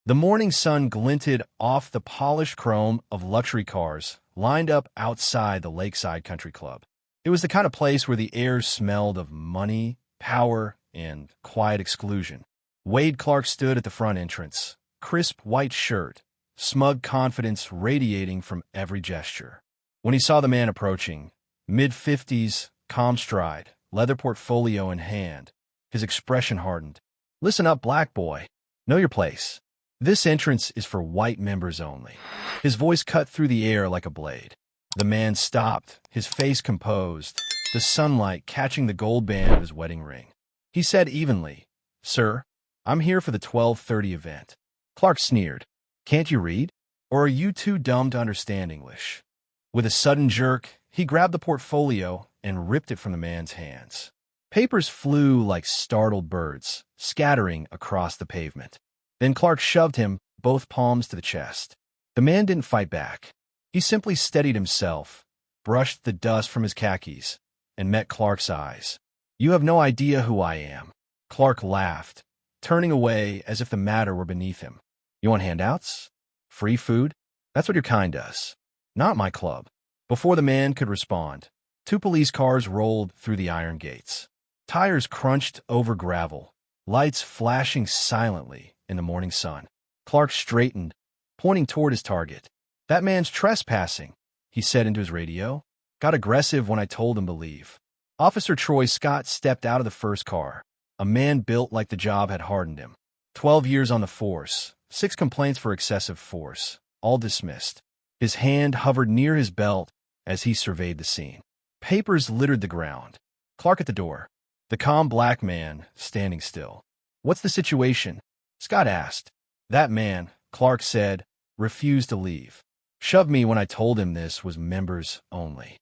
The morning sun glinted off the polished chrome of luxury cars lined up outside the Lakeside Country Club. It was the kind of place where the air smelled of money, power, and quiet exclusion. Wade Clark stood at the front entrance, crisp white shirt, smug confidence radiating from every gesture. When he saw the man approaching, mid-50s, calm stride, leather portfolio in hand, his expression hardened. "Listen up, black boy. Know your place. This entrance is for white members only." His voice cut through the air like a blade. The man stopped, his face composed, the sunlight catching the gold band of his wedding ring. He said evenly, "Sir, I'm here for the 12:30 event." Clark sneered. "Can't you read? Or are you too dumb to understand English?" With a sudden jerk, he grabbed the portfolio and ripped it from the man's hands. Papers flew like startled birds, scattering across the pavement. Then Clark shoved him, both palms to the chest. The man didn't fight back. He simply steadied himself, brushed the dust from his khakis, and met Clark's eyes. "You have no idea who I am." Clark laughed, turning away as if the matter were beneath him. "You want handouts? Free food? That's what your kind does. Not my club." Before the man could respond, two police cars rolled through the iron gates. Tires crunched over gravel, lights flashing silently in the morning sun. Clark straightened, pointing toward his target. "That man's trespassing," he said into his radio. "Got aggressive when I told him to leave." Officer Troy Scott stepped out of the first car, a man built like the job had hardened him. 12 years on the force, 6 complaints for excessive force, all dismissed. His hand hovered near his belt as he surveyed the scene. Papers littered the ground. Clark at the door. The calm black man standing still. "What's the situation?" Scott asked. "That man," Clark said, "refused to leave. Shoved me when I told him this was members only."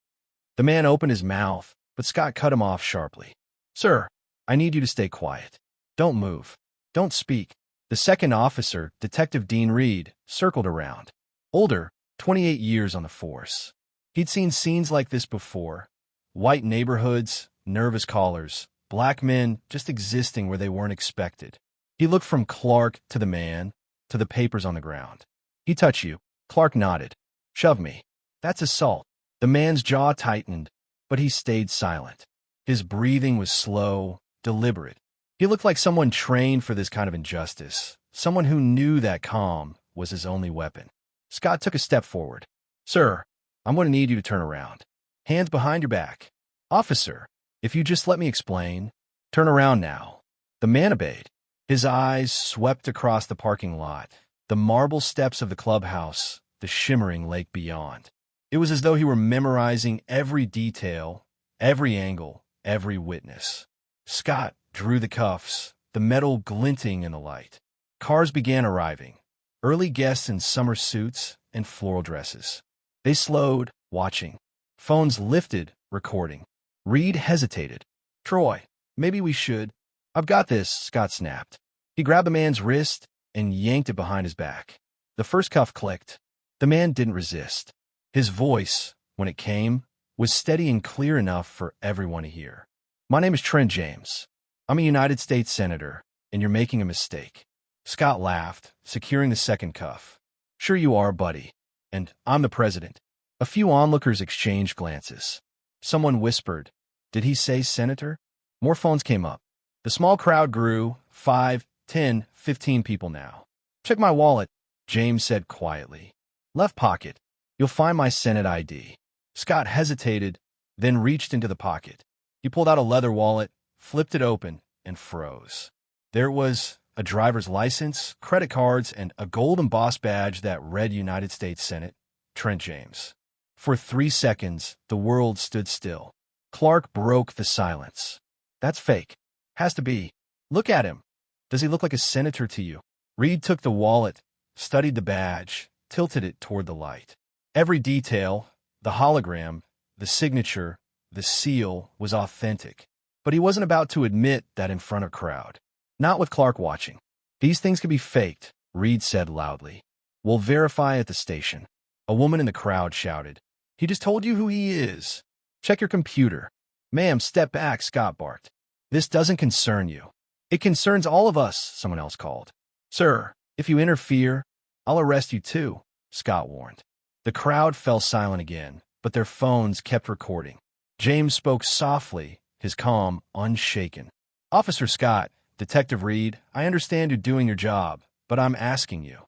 The man opened his mouth, but Scott cut him off sharply. "Sir, I need you to stay quiet. Don't move. Don't speak." The second officer, Detective Dean Reed, circled around. Older, 28 years on the force. He'd seen scenes like this before. White neighborhoods, nervous callers, black men just existing where they weren't expected. He looked from Clark to the man, to the papers on the ground. "He touched you." Clark nodded. "Shove me." "That's assault." The man's jaw tightened, but he stayed silent. His breathing was slow, deliberate. He looked like someone trained for this kind of injustice, someone who knew that calm was his only weapon. Scott took a step forward. "Sir, I'm going to need you to turn around. Hands behind your back." "Officer, if you just let me explain." "Turn around now." The man obeyed. His eyes swept across the parking lot, the marble steps of the clubhouse, the shimmering lake beyond. It was as though he were memorizing every detail, every angle, every witness. Scott drew the cuffs, the metal glinting in the light. Cars began arriving, early guests in summer suits and floral dresses. They slowed, watching. Phones lifted, recording. Reed hesitated. "Troy, maybe we should." "I've got this," Scott snapped. He grabbed the man's wrist and yanked it behind his back. The first cuff clicked. The man didn't resist. His voice, when it came, was steady and clear enough for everyone to hear. "My name is Trent James. I'm a United States Senator, and you're making a mistake." Scott laughed, securing the second cuff. "Sure you are, buddy. And I'm the president." A few onlookers exchanged glances. Someone whispered, "Did he say senator?" More phones came up. The small crowd grew, 5, 10, 15 people now. "Check my wallet," James said quietly. "Left pocket. You'll find my Senate ID." Scott hesitated, then reached into the pocket. He pulled out a leather wallet, flipped it open, and froze. There it was, a driver's license, credit cards, and a gold embossed badge that read United States Senate, Trent James. For 3 seconds, the world stood still. Clark broke the silence. "That's fake. Has to be. Look at him. Does he look like a senator to you?" Reed took the wallet, studied the badge, tilted it toward the light. Every detail, the hologram, the signature, the seal, was authentic. But he wasn't about to admit that in front of a crowd. Not with Clark watching. "These things can be faked," Reed said loudly. "We'll verify at the station." A woman in the crowd shouted. "He just told you who he is. Check your computer." "Ma'am, step back," Scott barked. "This doesn't concern you." "It concerns all of us," someone else called. "Sir, If you interfere, I'll arrest you too, Scott warned. The crowd fell silent again, but their phones kept recording. James spoke softly, his calm unshaken. Officer Scott, Detective Reed, I understand you're doing your job, but I'm asking you.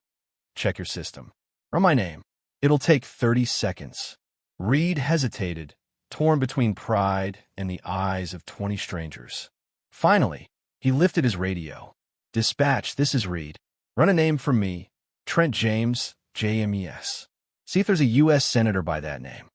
Check your system. Run my name. It'll take 30 seconds. Reed hesitated, torn between pride and the eyes of 20 strangers. Finally, he lifted his radio. Dispatch, this is Reed. Run a name from me, Trent James, JMES. See if there's a U.S. senator by that name.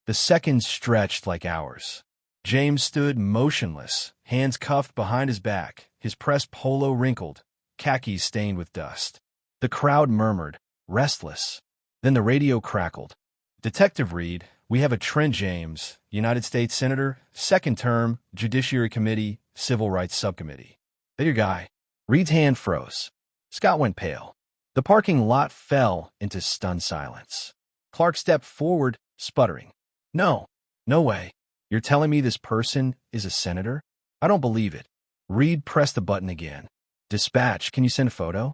The seconds stretched like hours. James stood motionless, hands cuffed behind his back, his pressed polo wrinkled, khakis stained with dust. The crowd murmured, restless. Then the radio crackled. Detective Reed, we have a Trent James, United States Senator, second term, Judiciary Committee, Civil Rights Subcommittee. That your guy? Reed's hand froze. Scott went pale. The parking lot fell into stunned silence. Clark stepped forward, sputtering. No way. You're telling me this person is a senator? I don't believe it. Reed pressed the button again. Dispatch, can you send a photo?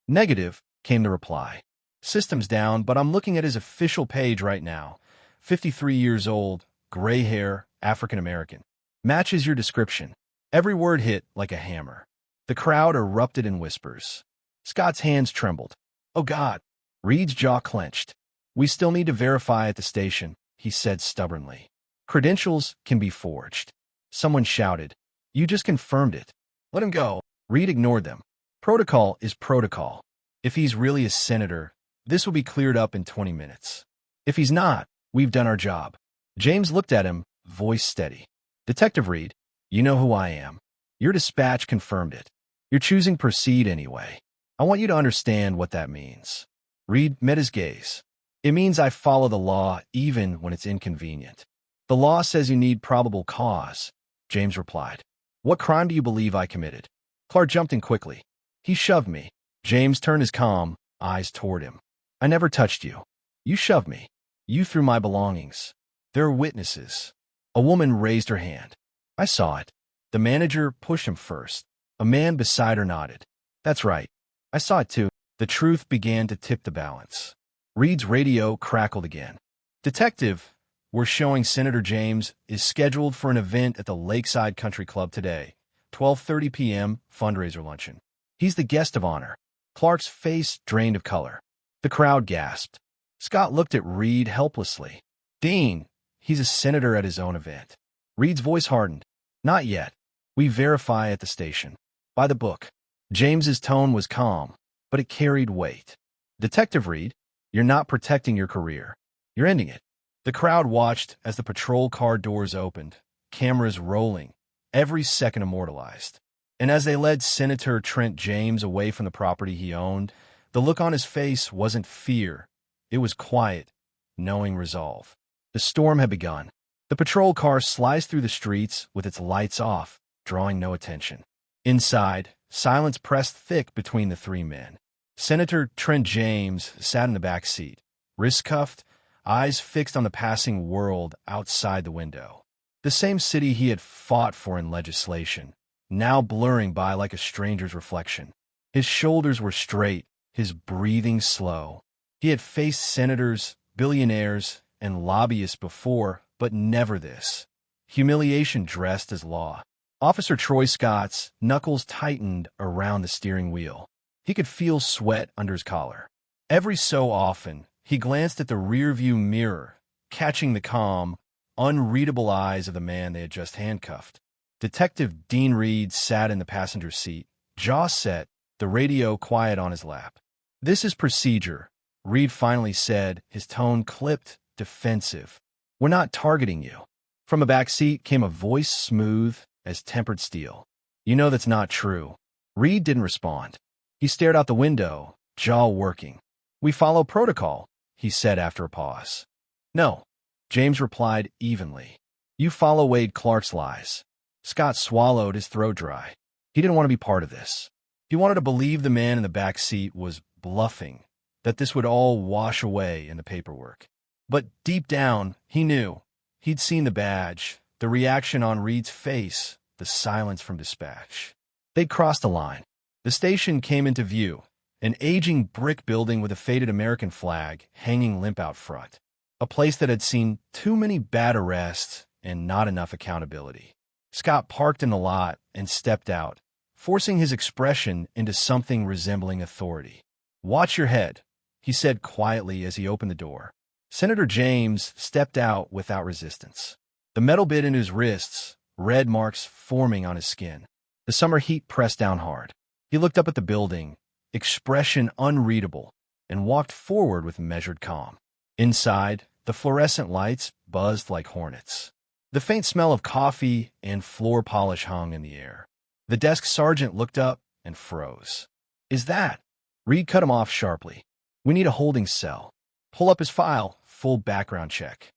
Negative, came the reply. System's down, but I'm looking at his official page right now. 53 years old, gray hair, African American. Matches your description. Every word hit like a hammer. The crowd erupted in whispers. Scott's hands trembled. Oh God. Reed's jaw clenched. We still need to verify at the station, he said stubbornly. Credentials can be forged. Someone shouted. You just confirmed it. Let him go. Reed ignored them. Protocol is protocol. If he's really a senator, this will be cleared up in 20 minutes. If he's not, we've done our job. James looked at him, voice steady. Detective Reed, you know who I am. Your dispatch confirmed it. You're choosing proceed anyway. I want you to understand what that means. Reed met his gaze. It means I follow the law even when it's inconvenient. The law says you need probable cause, James replied. What crime do you believe I committed? Clark jumped in quickly. He shoved me. James turned his calm eyes toward him. I never touched you. You shoved me. You threw my belongings. There are witnesses. A woman raised her hand. I saw it. The manager pushed him first. A man beside her nodded. That's right. I saw it too. The truth began to tip the balance. Reed's radio crackled again. Detective, we're showing Senator James is scheduled for an event at the Lakeside Country Club today. 12:30 p.m. fundraiser luncheon. He's the guest of honor. Clark's face drained of color. The crowd gasped. Scott looked at Reed helplessly. Dean, he's a senator at his own event. Reed's voice hardened. Not yet. We verify at the station. By the book. James's tone was calm, but it carried weight. Detective Reed, you're not protecting your career. You're ending it. The crowd watched as the patrol car doors opened, cameras rolling, every second immortalized. And as they led Senator Trent James away from the property he owned, the look on his face wasn't fear. It was quiet, knowing resolve. The storm had begun. The patrol car sliced through the streets with its lights off, drawing no attention. Inside, silence pressed thick between the three men. Senator Trent James sat in the back seat, wrists cuffed, eyes fixed on the passing world outside the window. The same city he had fought for in legislation, now blurring by like a stranger's reflection. His shoulders were straight, his breathing slow. He had faced senators, billionaires, and lobbyists before, but never this. Humiliation dressed as law. Officer Troy Scott's knuckles tightened around the steering wheel. He could feel sweat under his collar. Every so often, he glanced at the rearview mirror, catching the calm, unreadable eyes of the man they had just handcuffed. Detective Dean Reed sat in the passenger seat, jaw set, the radio quiet on his lap. This is procedure, Reed finally said, his tone clipped, defensive. We're not targeting you. From a back seat came a voice smooth as tempered steel. You know that's not true. Reed didn't respond. He stared out the window, jaw working. We follow protocol, he said after a pause. No, James replied evenly. You follow Wade Clark's lies. Scott swallowed, his throat dry. He didn't want to be part of this. He wanted to believe the man in the back seat was bluffing, that this would all wash away in the paperwork. But deep down, he knew. He'd seen the badge, the reaction on Reed's face, the silence from dispatch. They'd crossed the line. The station came into view, An aging brick building with a faded American flag hanging limp out front. A place that had seen too many bad arrests and not enough accountability. Scott parked in the lot and stepped out, forcing his expression into something resembling authority. "Watch your head," he said quietly as he opened the door. Senator James stepped out without resistance. The metal bit in his wrists, red marks forming on his skin. The summer heat pressed down hard. He looked up at the building, expression unreadable, and walked forward with measured calm. Inside, the fluorescent lights buzzed like hornets. The faint smell of coffee and floor polish hung in the air. The desk sergeant looked up and froze. "Is that?" Reed cut him off sharply. "We need a holding cell. Pull up his file, full background check."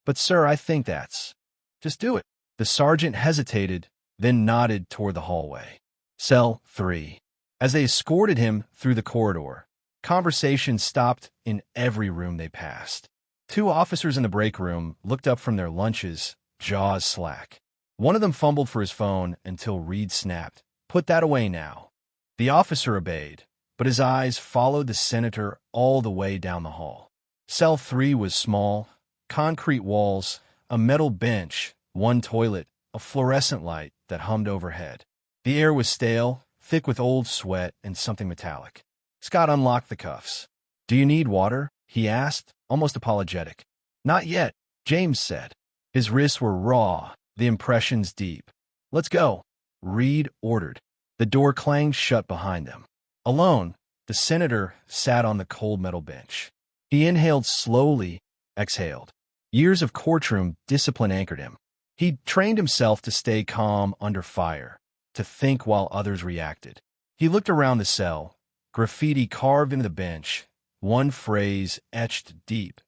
"But sir, I think that's—" "Just do it." The sergeant hesitated, then nodded toward the hallway. "Cell 3. As they escorted him through the corridor, conversation stopped in every room they passed. Two officers in the break room looked up from their lunches, jaws slack. One of them fumbled for his phone until Reed snapped, "Put that away now." The officer obeyed, but his eyes followed the senator all the way down the hall. Cell 3 was small, concrete walls, a metal bench, one toilet, a fluorescent light that hummed overhead. The air was stale, thick with old sweat and something metallic. Scott unlocked the cuffs. "Do you need water?" he asked, almost apologetic. "Not yet," James said. His wrists were raw, the impressions deep. "Let's go," Reed ordered. The door clanged shut behind them. Alone, the senator sat on the cold metal bench. He inhaled slowly, exhaled. Years of courtroom discipline anchored him. He'd trained himself to stay calm under fire, to think while others reacted. He looked around the cell, graffiti carved into the bench, one phrase etched deep: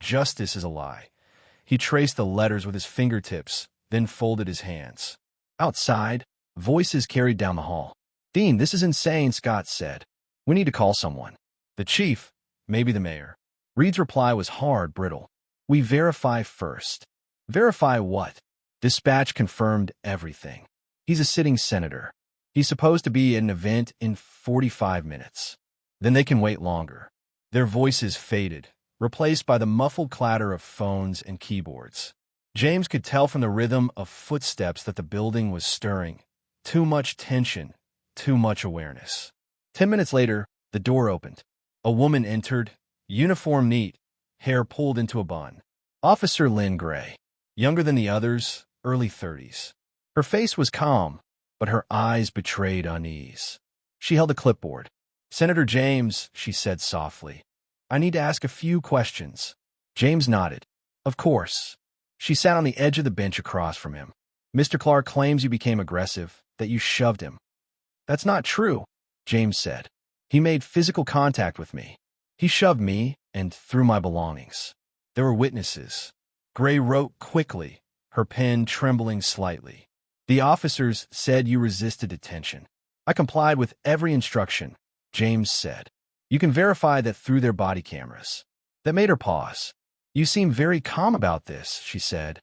"Justice is a lie." He traced the letters with his fingertips, then folded his hands. Outside, voices carried down the hall. "Dean, this is insane," Scott said. "We need to call someone." "The chief, maybe the mayor." Reed's reply was hard, brittle. "We verify first." "Verify what?" Dispatch confirmed everything. "He's a sitting senator. He's supposed to be at an event in 45 minutes. Then they can wait longer." Their voices faded, replaced by the muffled clatter of phones and keyboards. James could tell from the rhythm of footsteps that the building was stirring. Too much tension, too much awareness. 10 minutes later, the door opened. A woman entered, uniform neat, hair pulled into a bun. Officer Lynn Gray, younger than the others, early 30s. Her face was calm, but her eyes betrayed unease. She held a clipboard. "Senator James," she said softly, "I need to ask a few questions." James nodded. "Of course." She sat on the edge of the bench across from him. "Mr. Clark claims you became aggressive, that you shoved him." "That's not true," James said. "He made physical contact with me. He shoved me and threw my belongings." There were witnesses. Gray wrote quickly, her pen trembling slightly. "The officers said you resisted detention." "I complied with every instruction," James said. "You can verify that through their body cameras." That made her pause. "You seem very calm about this," she said,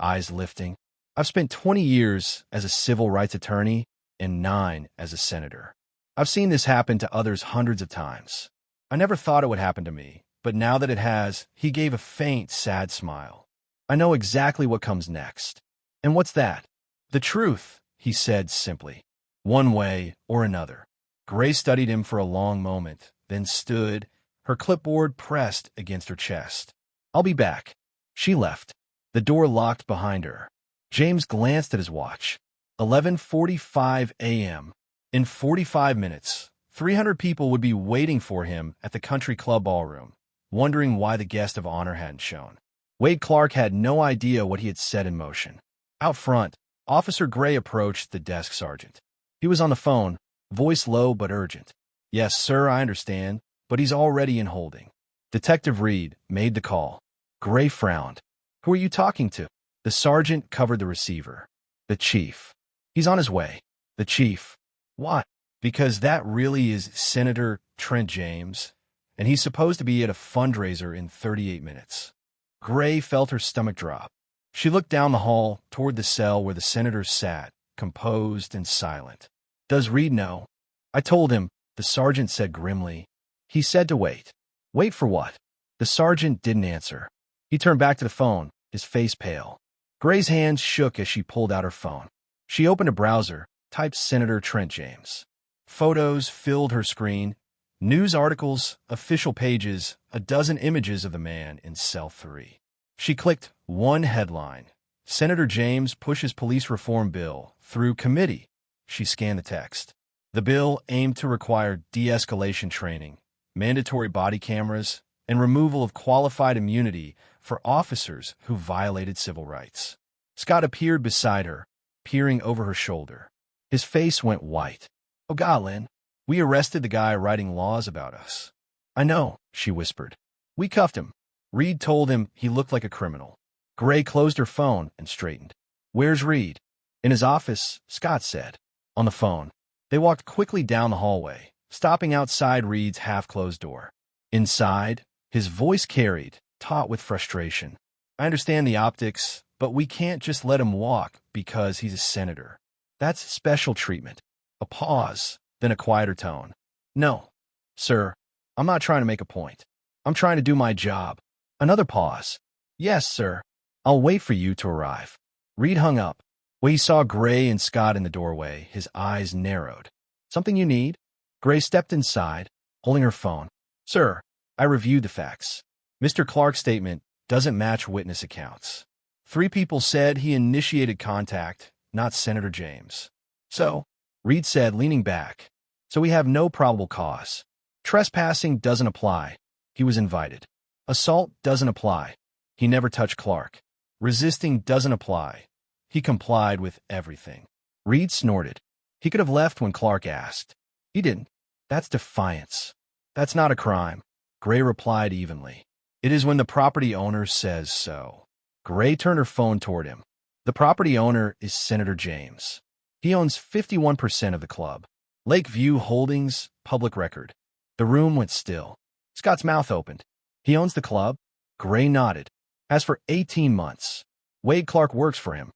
eyes lifting. "I've spent 20 years as a civil rights attorney and 9 as a senator. I've seen this happen to others hundreds of times. I never thought it would happen to me, but now that it has," he gave a faint, sad smile. "I know exactly what comes next." "And what's that?" "The truth," he said simply. "One way or another." Gray studied him for a long moment, then stood, her clipboard pressed against her chest. "I'll be back." She left. The door locked behind her. James glanced at his watch. 11:45 a.m. In 45 minutes, 300 people would be waiting for him at the country club ballroom, wondering why the guest of honor hadn't shown. Wade Clark had no idea what he had set in motion. Out front, Officer Gray approached the desk sergeant. He was on the phone, voice low but urgent. "Yes, sir, I understand, but he's already in holding." Detective Reed made the call. Gray frowned. "Who are you talking to?" The sergeant covered the receiver. "The chief. He's on his way." "The chief. What?" "Because that really is Senator Trent James, and he's supposed to be at a fundraiser in 38 minutes. Gray felt her stomach drop. She looked down the hall toward the cell where the senator sat, composed and silent. "Does Reed know?" "I told him," The sergeant said grimly. He said to wait. Wait for what? The sergeant didn't answer. He turned back to the phone, his face pale. Gray's hands shook as she pulled out her phone. She opened a browser, typed Senator Trent James. Photos filled her screen. News articles, official pages, a dozen images of the man in cell 3. She clicked one headline. Senator James pushes police reform bill through committee. She scanned the text. The bill aimed to require de-escalation training, mandatory body cameras, and removal of qualified immunity for officers who violated civil rights. Scott appeared beside her, peering over her shoulder. His face went white. Oh, God, Lynn, we arrested the guy writing laws about us. I know, she whispered. We cuffed him. Reed told him he looked like a criminal. Gray closed her phone and straightened. Where's Reed? In his office, Scott said. On the phone. They walked quickly down the hallway, stopping outside Reed's half-closed door. Inside, his voice carried, taut with frustration. I understand the optics, but we can't just let him walk because he's a senator. That's special treatment. A pause, then a quieter tone. No, sir, I'm not trying to make a point. I'm trying to do my job. Another pause. Yes, sir. I'll wait for you to arrive. Reed hung up. When he saw Gray and Scott in the doorway, his eyes narrowed. Something you need? Gray stepped inside, holding her phone. Sir, I reviewed the facts. Mr. Clark's statement doesn't match witness accounts. 3 people said he initiated contact, not Senator James. So, Reed said, leaning back, so we have no probable cause. Trespassing doesn't apply. He was invited. Assault doesn't apply. He never touched Clark. Resisting doesn't apply. He complied with everything. Reed snorted. He could have left when Clark asked. He didn't. That's defiance. That's not a crime. Gray replied evenly. It is when the property owner says so. Gray turned her phone toward him. The property owner is Senator James. He owns 51% of the club. Lakeview Holdings, public record. The room went still. Scott's mouth opened. He owns the club? Gray nodded. As for 18 months. Wade Clark works for him.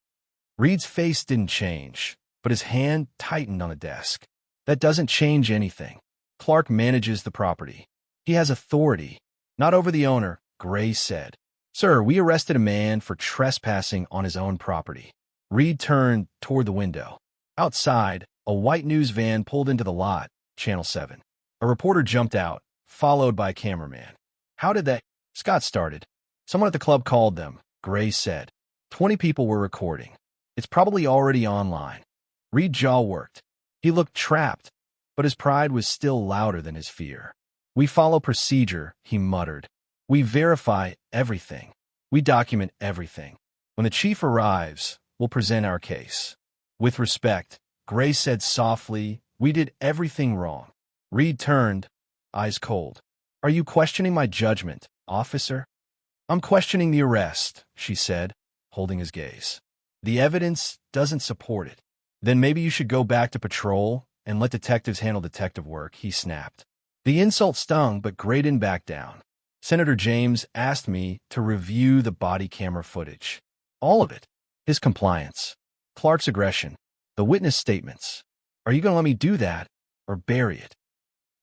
Reed's face didn't change, but his hand tightened on the desk. That doesn't change anything. Clark manages the property. He has authority. Not over the owner, Gray said. Sir, we arrested a man for trespassing on his own property. Reed turned toward the window. Outside, a white news van pulled into the lot, Channel 7. A reporter jumped out, followed by a cameraman. How did that? Scott started. Someone at the club called them, Gray said. 20 people were recording. It's probably already online. Reed's jaw worked. He looked trapped, but his pride was still louder than his fear. We follow procedure, he muttered. We verify everything. We document everything. When the chief arrives, we'll present our case. With respect, Gray said softly, we did everything wrong. Reed turned, eyes cold. Are you questioning my judgment, officer? I'm questioning the arrest, she said, holding his gaze. The evidence doesn't support it. Then maybe you should go back to patrol and let detectives handle detective work, he snapped. The insult stung, but Gray didn't back down. Senator James asked me to review the body camera footage. All of it. His compliance. Clark's aggression. The witness statements. Are you going to let me do that or bury it?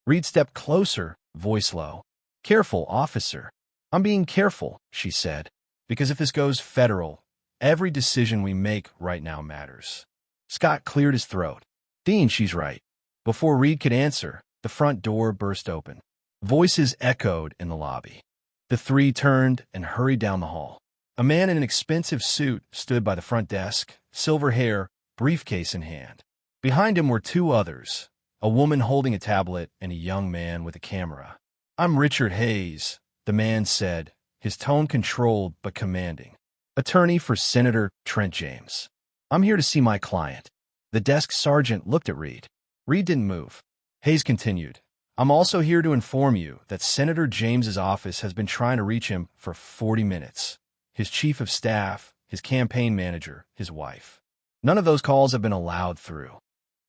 Reed stepped closer, voice low. Careful, officer. I'm being careful, she said, because if this goes federal, every decision we make right now matters. Scott cleared his throat. Dean, she's right. Before Reed could answer, the front door burst open. Voices echoed in the lobby. The 3 turned and hurried down the hall. A man in an expensive suit stood by the front desk, silver hair, briefcase in hand. Behind him were 2 others, a woman holding a tablet and a young man with a camera. I'm Richard Hayes, the man said, his tone controlled but commanding. Attorney for Senator Trent James. I'm here to see my client. The desk sergeant looked at Reed. Reed didn't move. Hayes continued. I'm also here to inform you that Senator James's office has been trying to reach him for 40 minutes. His chief of staff, his campaign manager, his wife. None of those calls have been allowed through.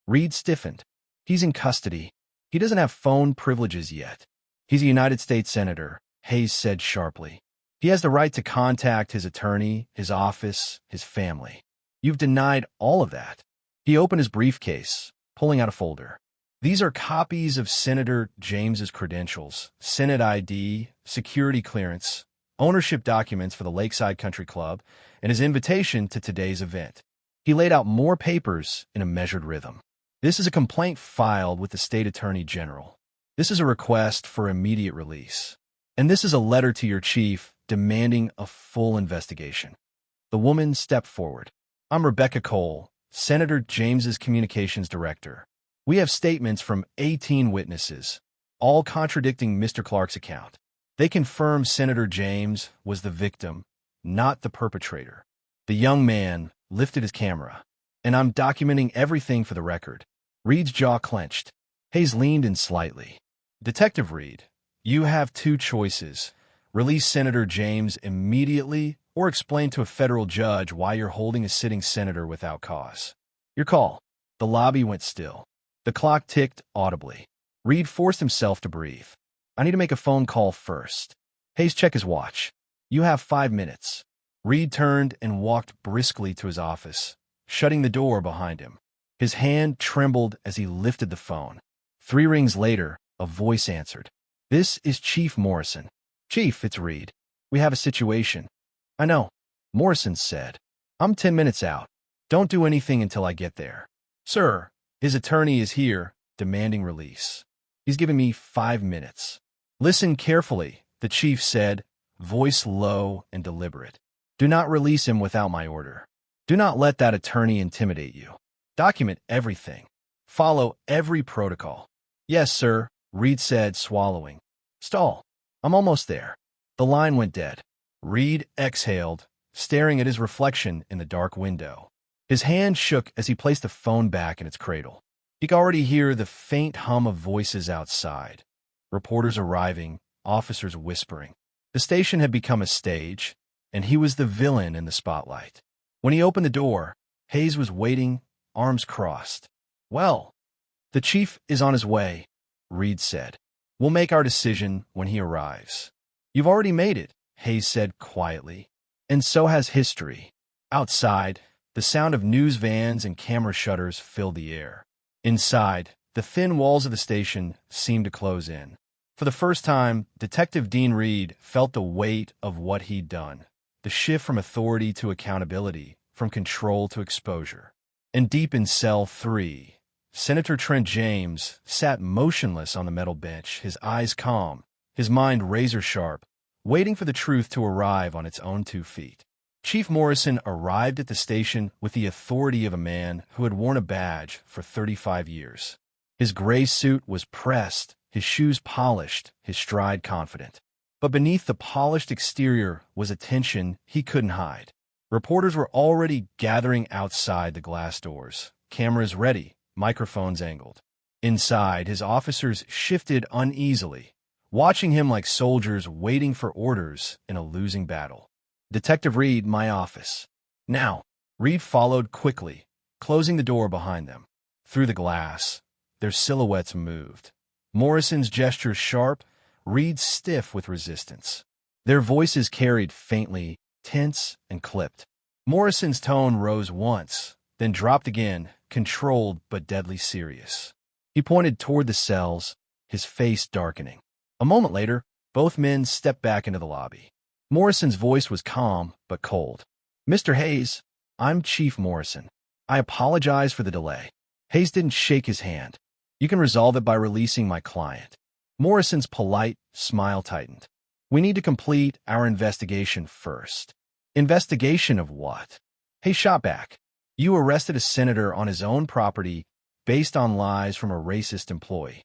Reed stiffened. He's in custody. He doesn't have phone privileges yet. He's a United States Senator, Hayes said sharply. He has the right to contact his attorney, his office, his family. You've denied all of that. He opened his briefcase, pulling out a folder. These are copies of Senator James's credentials, Senate ID, security clearance, ownership documents for the Lakeside Country Club, and his invitation to today's event. He laid out more papers in a measured rhythm. This is a complaint filed with the State Attorney General. This is a request for immediate release. And this is a letter to your chief demanding a full investigation. The woman stepped forward. I'm Rebecca Cole, Senator James's communications director. We have statements from 18 witnesses, all contradicting Mr. Clark's account. They confirm Senator James was the victim, not the perpetrator. The young man lifted his camera. And I'm documenting everything for the record. Reed's jaw clenched. Hayes leaned in slightly. Detective Reed, you have two choices. Release Senator James immediately or explain to a federal judge why you're holding a sitting senator without cause. Your call. The lobby went still. The clock ticked audibly. Reed forced himself to breathe. I need to make a phone call first. Hayes checked his watch. You have 5 minutes. Reed turned and walked briskly to his office, shutting the door behind him. His hand trembled as he lifted the phone. 3 rings later, a voice answered. This is Chief Morrison. Chief, it's Reed. We have a situation. I know, Morrison said. I'm 10 minutes out. Don't do anything until I get there. Sir, his attorney is here, demanding release. He's given me 5 minutes. Listen carefully, the chief said, voice low and deliberate. Do not release him without my order. Do not let that attorney intimidate you. Document everything. Follow every protocol. Yes, sir, Reed said, swallowing. Stall. I'm almost there. The line went dead. Reed exhaled, staring at his reflection in the dark window. His hand shook as he placed the phone back in its cradle. He could already hear the faint hum of voices outside. Reporters arriving, officers whispering. The station had become a stage, and he was the villain in the spotlight. When he opened the door, Hayes was waiting, arms crossed. Well, the chief is on his way, Reed said. We'll make our decision when he arrives. You've already made it, Hayes said quietly. And so has history. Outside, the sound of news vans and camera shutters filled the air. Inside, the thin walls of the station seemed to close in. For the first time, Detective Dean Reed felt the weight of what he'd done, the shift from authority to accountability, from control to exposure. And deep in cell 3, Senator Trent James sat motionless on the metal bench, his eyes calm, his mind razor-sharp, waiting for the truth to arrive on its own 2 feet. Chief Morrison arrived at the station with the authority of a man who had worn a badge for 35 years. His gray suit was pressed, his shoes polished, his stride confident. But beneath the polished exterior was a tension he couldn't hide. Reporters were already gathering outside the glass doors, cameras ready, microphones angled. Inside, his officers shifted uneasily, watching him like soldiers waiting for orders in a losing battle. Detective Reed, my office. Now. Reed followed quickly, closing the door behind them. Through the glass, their silhouettes moved. Morrison's gestures sharp, Reed stiff with resistance. Their voices carried faintly, tense and clipped. Morrison's tone rose once, then dropped again, controlled but deadly serious. He pointed toward the cells, his face darkening. A moment later, both men stepped back into the lobby. Morrison's voice was calm but cold. Mr. Hayes, I'm Chief Morrison. I apologize for the delay. Hayes didn't shake his hand. You can resolve it by releasing my client. Morrison's polite smile tightened. We need to complete our investigation first. Investigation of what? Hayes shot back. You arrested a senator on his own property based on lies from a racist employee.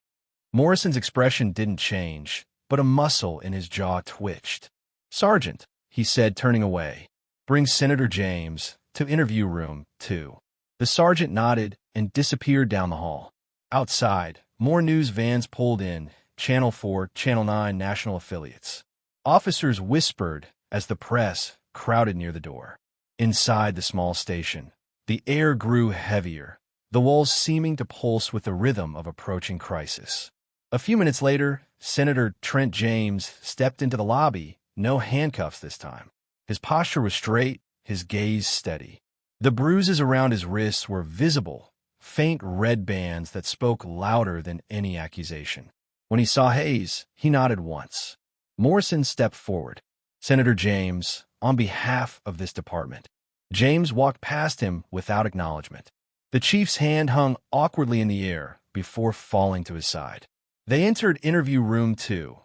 Morrison's expression didn't change, but a muscle in his jaw twitched. Sergeant, he said, turning away, bring Senator James to interview room 2. The sergeant nodded and disappeared down the hall. Outside, more news vans pulled in, Channel 4, Channel 9 national affiliates. Officers whispered as the press crowded near the door. Inside the small station, the air grew heavier, the walls seeming to pulse with the rhythm of approaching crisis. A few minutes later, Senator Trent James stepped into the lobby, no handcuffs this time. His posture was straight, his gaze steady. The bruises around his wrists were visible, faint red bands that spoke louder than any accusation. When he saw Hayes, he nodded once. Morrison stepped forward. "Senator James, on behalf of this department." James walked past him without acknowledgement. The chief's hand hung awkwardly in the air before falling to his side. They entered interview room 2,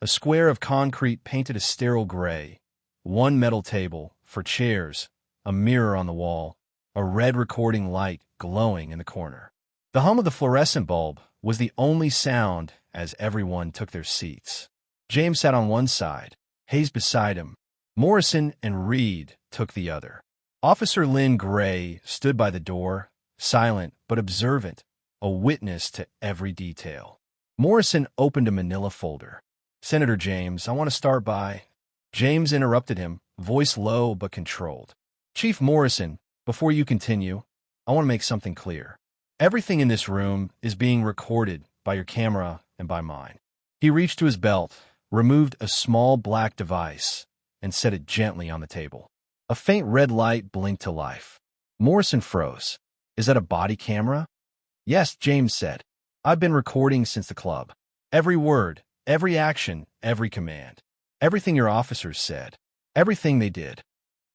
a square of concrete painted a sterile gray, one metal table, for chairs, a mirror on the wall, a red recording light glowing in the corner. The hum of the fluorescent bulb was the only sound as everyone took their seats. James sat on one side, Hayes beside him. Morrison and Reed took the other. Officer Lynn Gray stood by the door, silent but observant, a witness to every detail. Morrison opened a manila folder. "Senator James, I want to start by—" James interrupted him, voice low but controlled. "Chief Morrison, before you continue, I want to make something clear. Everything in this room is being recorded by your camera and by mine." He reached to his belt, removed a small black device, and set it gently on the table. A faint red light blinked to life. Morrison froze. "Is that a body camera?" "Yes," James said. "I've been recording since the club. Every word, every action, every command. Everything your officers said. Everything they did."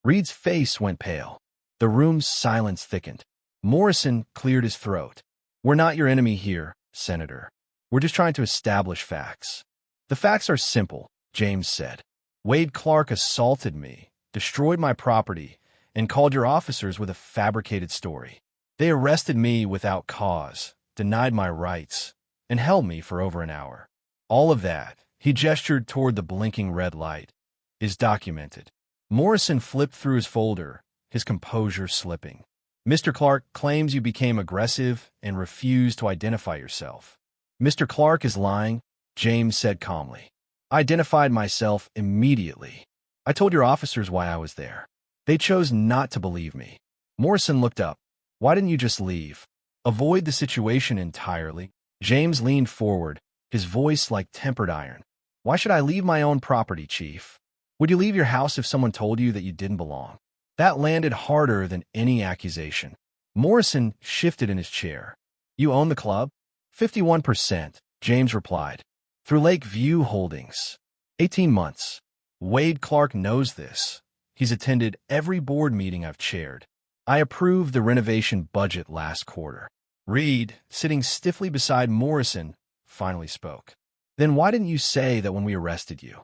Reed's face went pale. The room's silence thickened. Morrison cleared his throat. "We're not your enemy here, Senator. We're just trying to establish facts." "The facts are simple," James said. "Wade Clark assaulted me, destroyed my property, and called your officers with a fabricated story. They arrested me without cause, denied my rights, and held me for over an hour. All of that," he gestured toward the blinking red light, "is documented." Morrison flipped through his folder, his composure slipping. "Mr. Clark claims you became aggressive and refused to identify yourself." "Mr. Clark is lying," James said calmly. "I identified myself immediately. I told your officers why I was there. They chose not to believe me." Morrison looked up. "Why didn't you just leave? Avoid the situation entirely?" James leaned forward, his voice like tempered iron. "Why should I leave my own property, Chief? Would you leave your house if someone told you that you didn't belong?" That landed harder than any accusation. Morrison shifted in his chair. "You own the club?" 51%, James replied. "Through Lake View Holdings. 18 months. Wade Clark knows this. He's attended every board meeting I've chaired. I approved the renovation budget last quarter." Reed, sitting stiffly beside Morrison, finally spoke. "Then why didn't you say that when we arrested you?"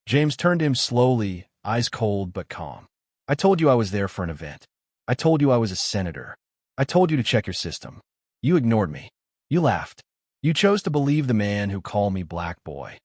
James turned to him slowly, eyes cold but calm. "I told you I was there for an event. I told you I was a senator. I told you to check your system. You ignored me. You laughed. You chose to believe the man who called me Black Boy.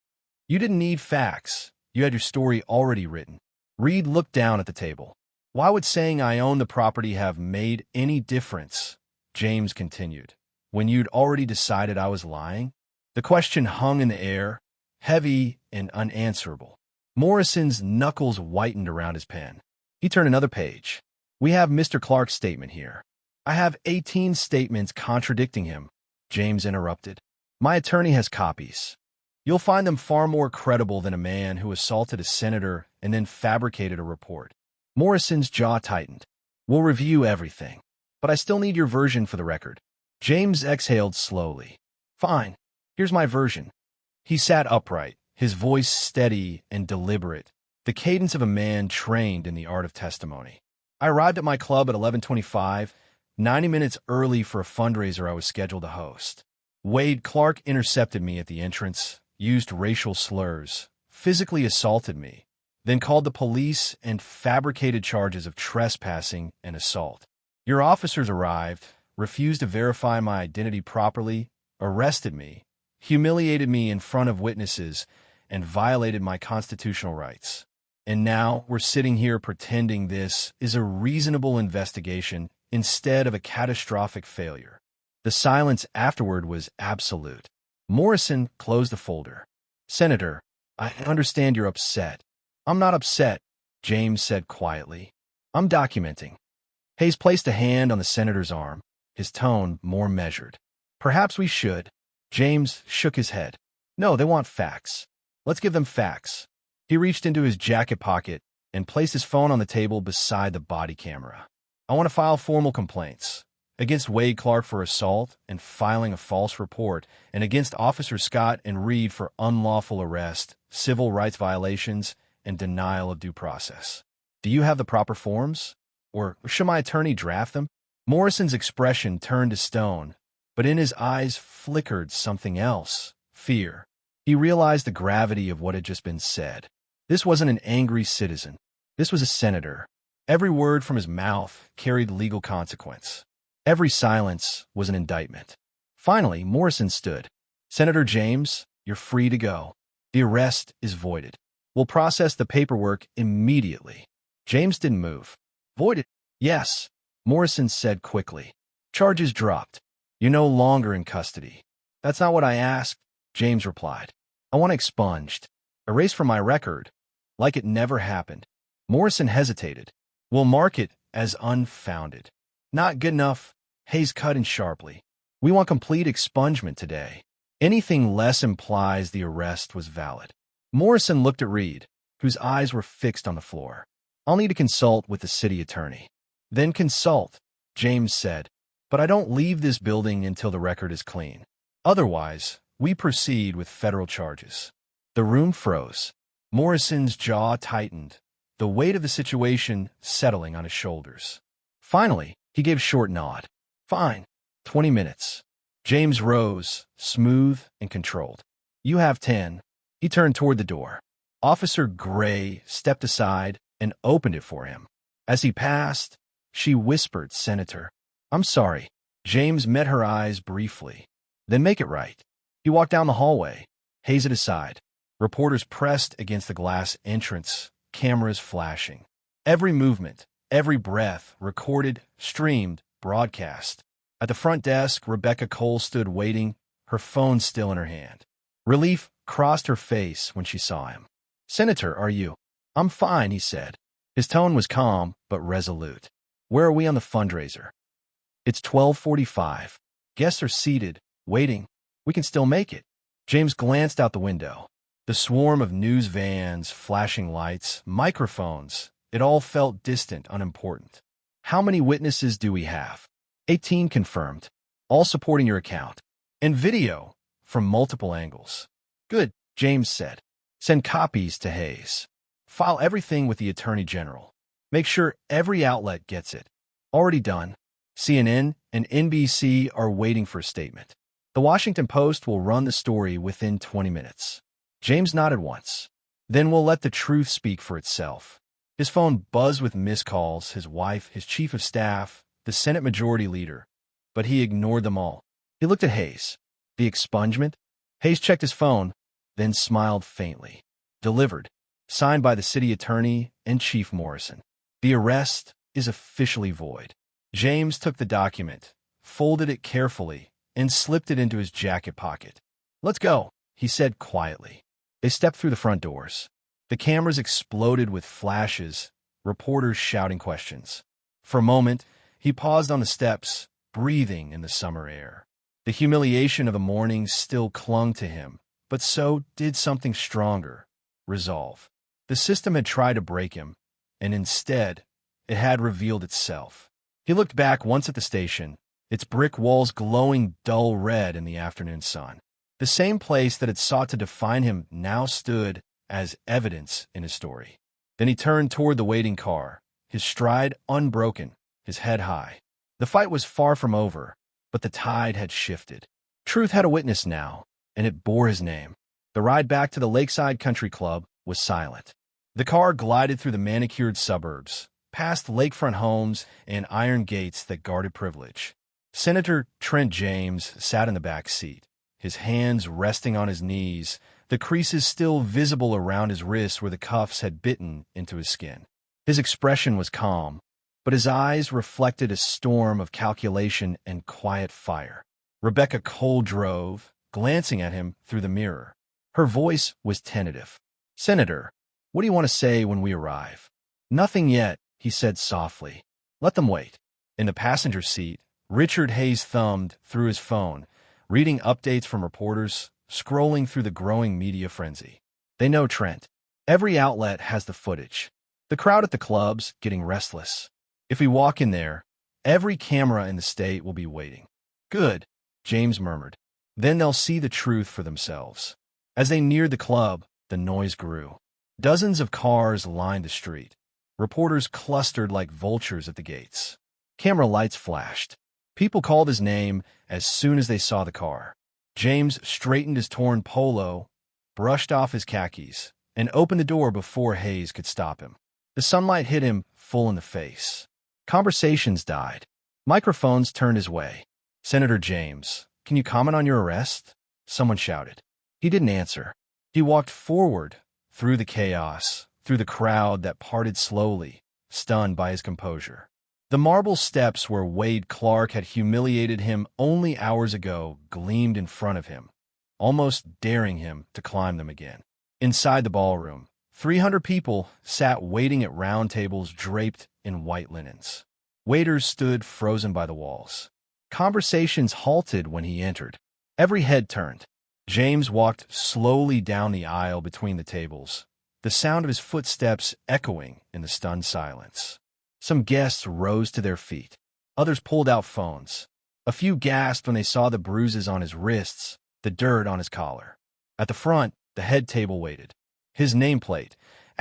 You didn't need facts. You had your story already written." Reed looked down at the table. "Why would saying I own the property have made any difference?" James continued. "When you'd already decided I was lying?" The question hung in the air, heavy and unanswerable. Morrison's knuckles whitened around his pen. He turned another page. "We have Mr. Clark's statement here." "I have 18 statements contradicting him," James interrupted. "My attorney has copies. You'll find them far more credible than a man who assaulted a senator and then fabricated a report." Morrison's jaw tightened. "We'll review everything. But I still need your version for the record." James exhaled slowly. "Fine. Here's my version." He sat upright, his voice steady and deliberate, the cadence of a man trained in the art of testimony. "I arrived at my club at 11:25, 90 minutes early for a fundraiser I was scheduled to host. Wade Clark intercepted me at the entrance, used racial slurs, physically assaulted me, then called the police and fabricated charges of trespassing and assault. Your officers arrived, refused to verify my identity properly, arrested me, humiliated me in front of witnesses, and violated my constitutional rights. And now we're sitting here pretending this is a reasonable investigation instead of a catastrophic failure." The silence afterward was absolute. Morrison closed the folder. "Senator, I understand you're upset." "I'm not upset," James said quietly. "I'm documenting." Hayes placed a hand on the senator's arm, his tone more measured. "Perhaps we should." James shook his head. "No, they want facts. Let's give them facts." He reached into his jacket pocket and placed his phone on the table beside the body camera. "I want to file formal complaints. against Wade Clark for assault and filing a false report, and against Officers Scott and Reed for unlawful arrest, civil rights violations, and denial of due process. Do you have the proper forms? Or should my attorney draft them? Morrison's expression turned to stone, but in his eyes flickered something else, fear. He realized the gravity of what had just been said. This wasn't an angry citizen. This was a senator. Every word from his mouth carried legal consequence. Every silence was an indictment. Finally, Morrison stood. Senator James, you're free to go. The arrest is voided. We'll process the paperwork immediately. James didn't move. Voided? Yes, Morrison said quickly. Charges dropped. You're no longer in custody. That's not what I asked, James replied. I want expunged. Erased from my record, like it never happened. Morrison hesitated. We'll mark it as unfounded. Not good enough, Hayes cut in sharply. We want complete expungement today. Anything less implies the arrest was valid. Morrison looked at Reed, whose eyes were fixed on the floor. I'll need to consult with the city attorney. Then consult, James said. But I don't leave this building until the record is clean. Otherwise, we proceed with federal charges. The room froze. Morrison's jaw tightened, the weight of the situation settling on his shoulders. Finally, he gave a short nod. Fine. 20 minutes. James rose, smooth and controlled. You have 10. He turned toward the door. Officer Gray stepped aside and opened it for him. As he passed, she whispered, Senator. I'm sorry. James met her eyes briefly. Then make it right. He walked down the hallway, Hayes at his side. Reporters pressed against the glass entrance, cameras flashing. Every movement, every breath, recorded, streamed, broadcast. At the front desk, Rebecca Cole stood waiting, her phone still in her hand. Relief crossed her face when she saw him. Senator, are you? I'm fine, he said. His tone was calm but resolute. Where are we on the fundraiser? It's 12:45. Guests are seated, waiting. We can still make it. James glanced out the window. The swarm of news vans, flashing lights, microphones, it all felt distant, unimportant. How many witnesses do we have? 18 confirmed, all supporting your account. And video from multiple angles. Good, James said. Send copies to Hayes. File everything with the Attorney General. Make sure every outlet gets it. Already done. CNN and NBC are waiting for a statement. The Washington Post will run the story within 20 minutes. James nodded once. Then we'll let the truth speak for itself. His phone buzzed with missed calls, his wife, his chief of staff, the Senate Majority Leader. But he ignored them all. He looked at Hayes. The expungement? Hayes checked his phone, then smiled faintly. Delivered. Signed by the city attorney and Chief Morrison. The arrest is officially void. James took the document, folded it carefully, and slipped it into his jacket pocket. Let's go, he said quietly. They stepped through the front doors. The cameras exploded with flashes, reporters shouting questions. For a moment, he paused on the steps, breathing in the summer air. The humiliation of the morning still clung to him, but so did something stronger, resolve. The system had tried to break him, and instead, it had revealed itself. He looked back once at the station, its brick walls glowing dull red in the afternoon sun. The same place that had sought to define him now stood as evidence in his story. Then he turned toward the waiting car, his stride unbroken, his head high. The fight was far from over, but the tide had shifted. Truth had a witness now, and it bore his name. The ride back to the Lakeside Country Club was silent. The car glided through the manicured suburbs, past lakefront homes and iron gates that guarded privilege. Senator Trent James sat in the back seat, his hands resting on his knees, the creases still visible around his wrists where the cuffs had bitten into his skin. His expression was calm, but his eyes reflected a storm of calculation and quiet fire. Rebecca Cole drove, glancing at him through the mirror. Her voice was tentative. Senator, what do you want to say when we arrive? Nothing yet, he said softly. Let them wait. In the passenger seat, Richard Hayes thumbed through his phone, reading updates from reporters, scrolling through the growing media frenzy. They know Trent. Every outlet has the footage. The crowd at the club's getting restless. If we walk in there, Every camera in the state will be waiting. Good, James murmured. Then they'll see the truth for themselves. As they neared the club, the noise grew. Dozens of cars lined the street. Reporters clustered like vultures at the gates. Camera lights flashed. People called his name as soon as they saw the car. James straightened his torn polo, brushed off his khakis, and opened the door before Hayes could stop him. The sunlight hit him full in the face. Conversations died. Microphones turned his way. "Senator James, can you comment on your arrest?" Someone shouted. He didn't answer. He walked forward, through the chaos, through the crowd that parted slowly, stunned by his composure. The marble steps where Wade Clark had humiliated him only hours ago gleamed in front of him, almost daring him to climb them again. Inside the ballroom, 300 people sat waiting at round tables draped in white linens. Waiters stood frozen by the walls. Conversations halted when he entered. Every head turned. James walked slowly down the aisle between the tables, the sound of his footsteps echoing in the stunned silence. Some guests rose to their feet. Others pulled out phones. A few gasped when they saw the bruises on his wrists, the dirt on his collar. At the front, the head table waited. His nameplate, ***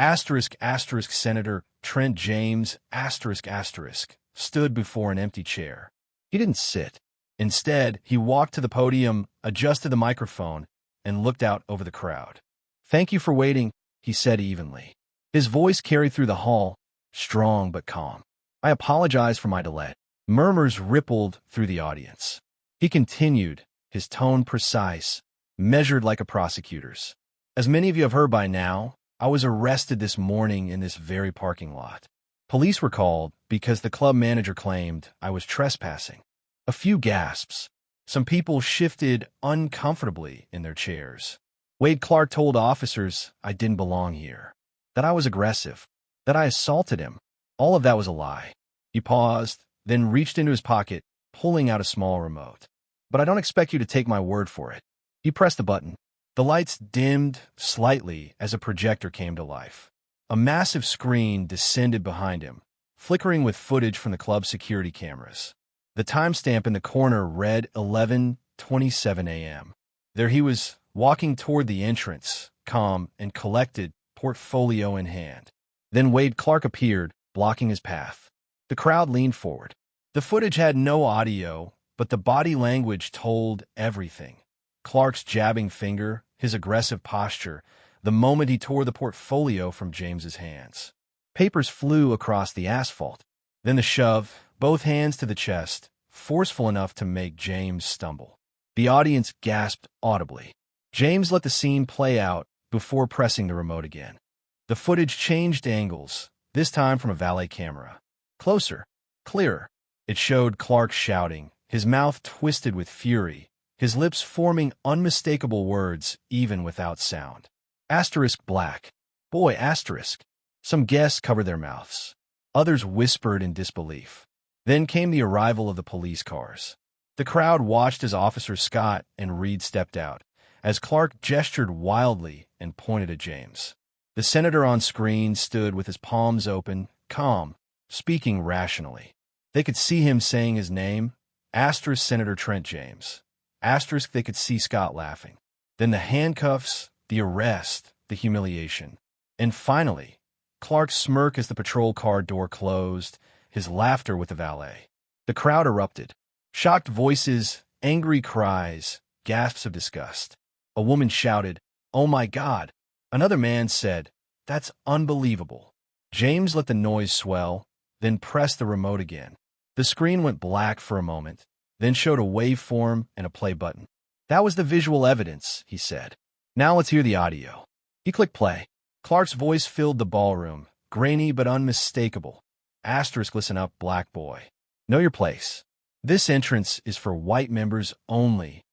Senator Trent James, ***, stood before an empty chair. He didn't sit. Instead, he walked to the podium, adjusted the microphone, and looked out over the crowd. "Thank you for waiting," he said evenly. His voice carried through the hall, strong but calm. "I apologize for my delay." Murmurs rippled through the audience. He continued, his tone precise, measured like a prosecutor's. "As many of you have heard by now, I was arrested this morning in this very parking lot. Police were called because the club manager claimed I was trespassing." A few gasps. Some people shifted uncomfortably in their chairs. Wade Clark told officers I didn't belong here, that I was aggressive, that I assaulted him. All of that was a lie. He paused, then reached into his pocket, pulling out a small remote. "But I don't expect you to take my word for it." He pressed a button. The lights dimmed slightly as a projector came to life. A massive screen descended behind him, flickering with footage from the club's security cameras. The timestamp in the corner read 11:27 a.m. There he was, walking toward the entrance, calm and collected, portfolio in hand. Then Wade Clark appeared, blocking his path. The crowd leaned forward. The footage had no audio, but the body language told everything. Clark's jabbing finger, his aggressive posture, the moment he tore the portfolio from James's hands. Papers flew across the asphalt. Then the shove, both hands to the chest, forceful enough to make James stumble. The audience gasped audibly. James let the scene play out before pressing the remote again. The footage changed angles, this time from a valet camera. Closer, clearer. It showed Clark shouting, his mouth twisted with fury, his lips forming unmistakable words even without sound. *black. Boy, *. Some guests covered their mouths. Others whispered in disbelief. Then came the arrival of the police cars. The crowd watched as Officers Scott and Reed stepped out, as Clark gestured wildly and pointed at James. The senator on screen stood with his palms open, calm, speaking rationally. They could see him saying his name, * Senator Trent James. * they could see Scott laughing. Then the handcuffs, the arrest, the humiliation. And finally, Clark's smirk as the patrol car door closed, his laughter with the valet. The crowd erupted. Shocked voices, angry cries, gasps of disgust. A woman shouted, "Oh my God!" Another man said, "That's unbelievable." James let the noise swell, then pressed the remote again. The screen went black for a moment, then showed a waveform and a play button. "That was the visual evidence," he said. "Now let's hear the audio." He clicked play. Clark's voice filled the ballroom, grainy but unmistakable. Listen up, black boy. Know your place. This entrance is for white members only.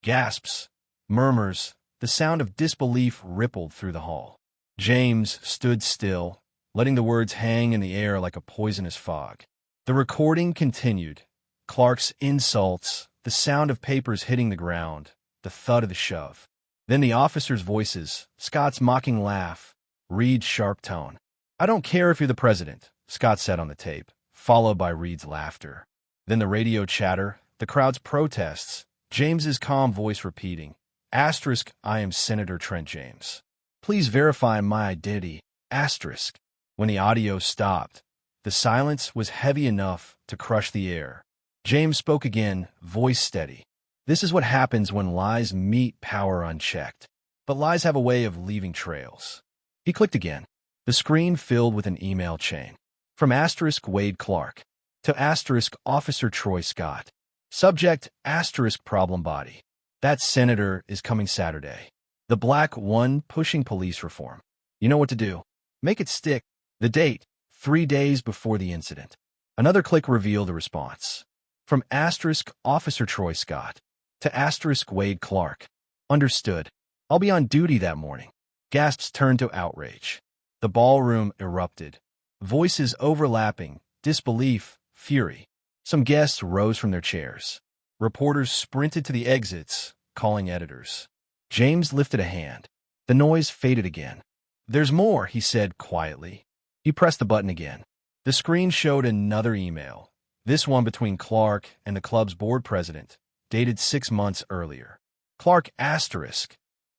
Gasps, murmurs, the sound of disbelief rippled through the hall. James stood still, letting the words hang in the air like a poisonous fog. The recording continued. Clark's insults, the sound of papers hitting the ground, the thud of the shove. Then the officers' voices, Scott's mocking laugh, Reed's sharp tone. "I don't care if you're the president," Scott said on the tape, followed by Reed's laughter. Then the radio chatter, the crowd's protests, James's calm voice repeating, asterisk, I am Senator Trent James. Please verify my identity, asterisk. When the audio stopped, the silence was heavy enough to crush the air. James spoke again, voice steady. This is what happens when lies meet power unchecked. But lies have a way of leaving trails. He clicked again. The screen filled with an email chain. From asterisk Wade Clark to asterisk Officer Troy Scott. Subject asterisk problem body. That senator is coming Saturday. The black one pushing police reform. You know what to do. Make it stick. The date, 3 days before the incident. Another click revealed the response. From asterisk Officer Troy Scott to asterisk Wade Clark. Understood. I'll be on duty that morning. Gasps turned to outrage. The ballroom erupted. Voices overlapping, disbelief, fury. Some guests rose from their chairs. Reporters sprinted to the exits, calling editors. James lifted a hand. The noise faded again. There's more, he said quietly. He pressed the button again. The screen showed another email, this one between Clark and the club's board president, dated 6 months earlier. Clark asterisk.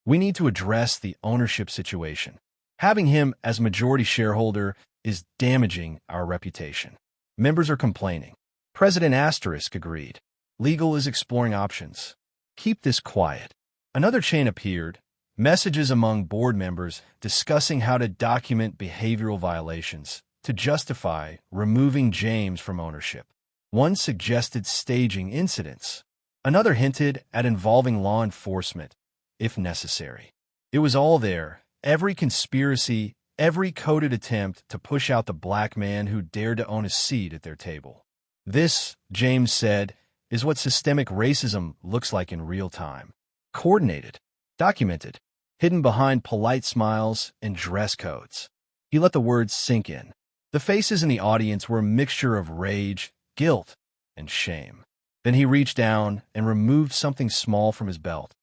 We need to address the ownership situation. Having him as majority shareholder is damaging our reputation. Members are complaining. President asterisk agreed. Legal is exploring options. Keep this quiet. Another chain appeared, messages among board members discussing how to document behavioral violations to justify removing James from ownership. One suggested staging incidents. Another hinted at involving law enforcement, if necessary. It was all there, every conspiracy, every coded attempt to push out the black man who dared to own a seat at their table. This, James said, is what systemic racism looks like in real time. Coordinated, documented, hidden behind polite smiles and dress codes. He let the words sink in. The faces in the audience were a mixture of rage, guilt, and shame. Then he reached down and removed something small from his belt.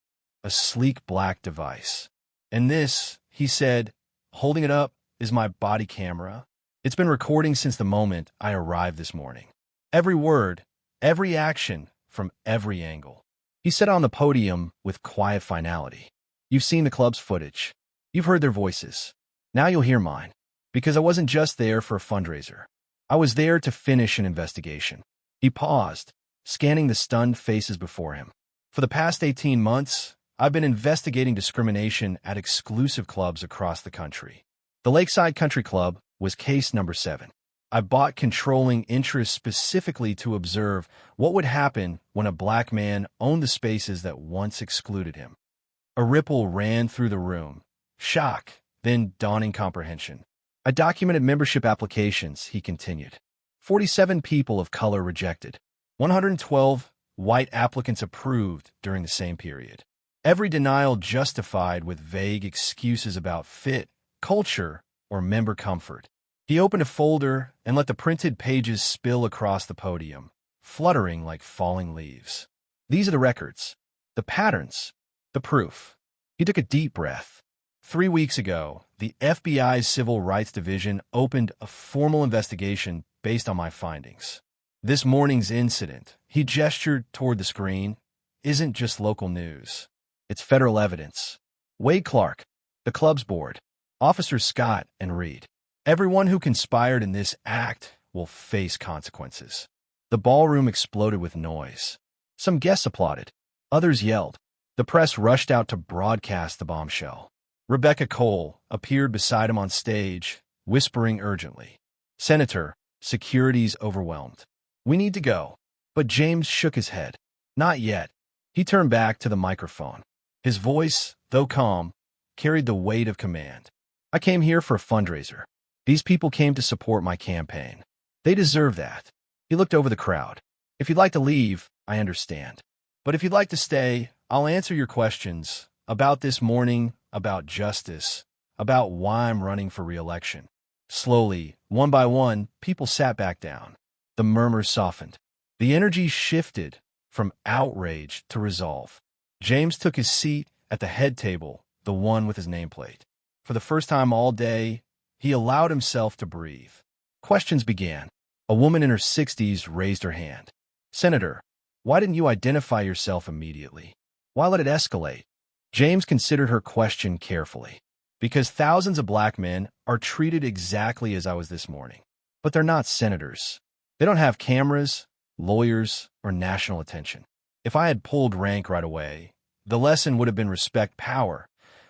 A sleek black device. And this, he said, holding it up, is my body camera. It's been recording since the moment I arrived this morning. Every word, every action, from every angle. He sat on the podium with quiet finality. You've seen the club's footage. You've heard their voices. Now you'll hear mine. Because I wasn't just there for a fundraiser. I was there to finish an investigation. He paused, scanning the stunned faces before him. For the past 18 months, I've been investigating discrimination at exclusive clubs across the country. The Lakeside Country Club was case number 7. I bought controlling interest specifically to observe what would happen when a black man owned the spaces that once excluded him. A ripple ran through the room. Shock, then dawning comprehension. I documented membership applications, he continued. 47 people of color rejected. 112 white applicants approved during the same period. Every denial justified with vague excuses about fit, culture, or member comfort. He opened a folder and let the printed pages spill across the podium, fluttering like falling leaves. These are the records, the patterns, the proof. He took a deep breath. 3 weeks ago, the FBI's Civil Rights Division opened a formal investigation based on my findings. This morning's incident, he gestured toward the screen, isn't just local news. It's federal evidence. Wade Clark, the club's board, Officers Scott and Reed. Everyone who conspired in this act will face consequences. The ballroom exploded with noise. Some guests applauded. Others yelled. The press rushed out to broadcast the bombshell. Rebecca Cole appeared beside him on stage, whispering urgently. Senator, security's overwhelmed. We need to go. But James shook his head. Not yet. He turned back to the microphone. His voice, though calm, carried the weight of command. I came here for a fundraiser. These people came to support my campaign. They deserve that. He looked over the crowd. If you'd like to leave, I understand. But if you'd like to stay, I'll answer your questions about this morning, about justice, about why I'm running for re-election. Slowly, one by one, people sat back down. The murmurs softened. The energy shifted from outrage to resolve. James took his seat at the head table, the one with his nameplate. For the first time all day, he allowed himself to breathe. Questions began. A woman in her 60s raised her hand. "Senator, why didn't you identify yourself immediately? Why let it escalate?" James considered her question carefully. "Because thousands of black men are treated exactly as I was this morning. But they're not senators. They don't have cameras, lawyers, or national attention. If I had pulled rank right away, the lesson would have been respect power.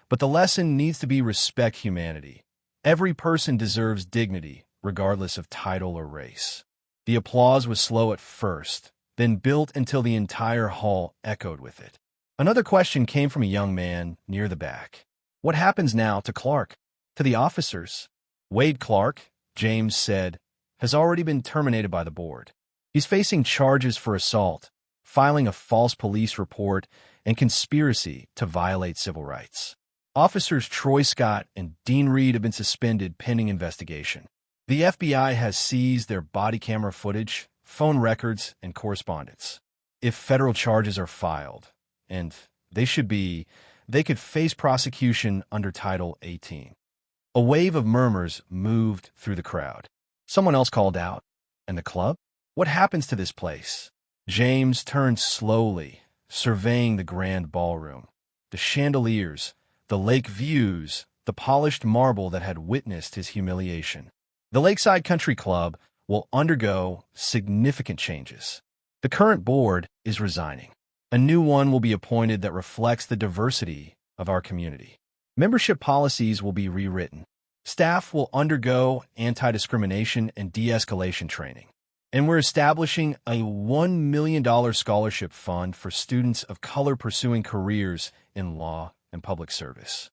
But the lesson needs to be respect humanity. Every person deserves dignity, regardless of title or race." The applause was slow at first, then built until the entire hall echoed with it. Another question came from a young man near the back. "What happens now to Clark? To the officers?" "Wade Clark," James said, "has already been terminated by the board. He's facing charges for assault, filing a false police report, and conspiracy to violate civil rights. Officers Troy Scott and Dean Reed have been suspended pending investigation. The FBI has seized their body camera footage, phone records, and correspondence. If federal charges are filed, and they could face prosecution under Title 18. A wave of murmurs moved through the crowd. Someone else called out, "And the club? What happens to this place?" James turned slowly, surveying the grand ballroom. The chandeliers, the lake views, the polished marble that had witnessed his humiliation. The Lakeside Country Club will undergo significant changes. The current board is resigning. A new one will be appointed that reflects the diversity of our community. Membership policies will be rewritten. Staff will undergo anti-discrimination and de-escalation training. And we're establishing a $1 million scholarship fund for students of color pursuing careers in law and public service.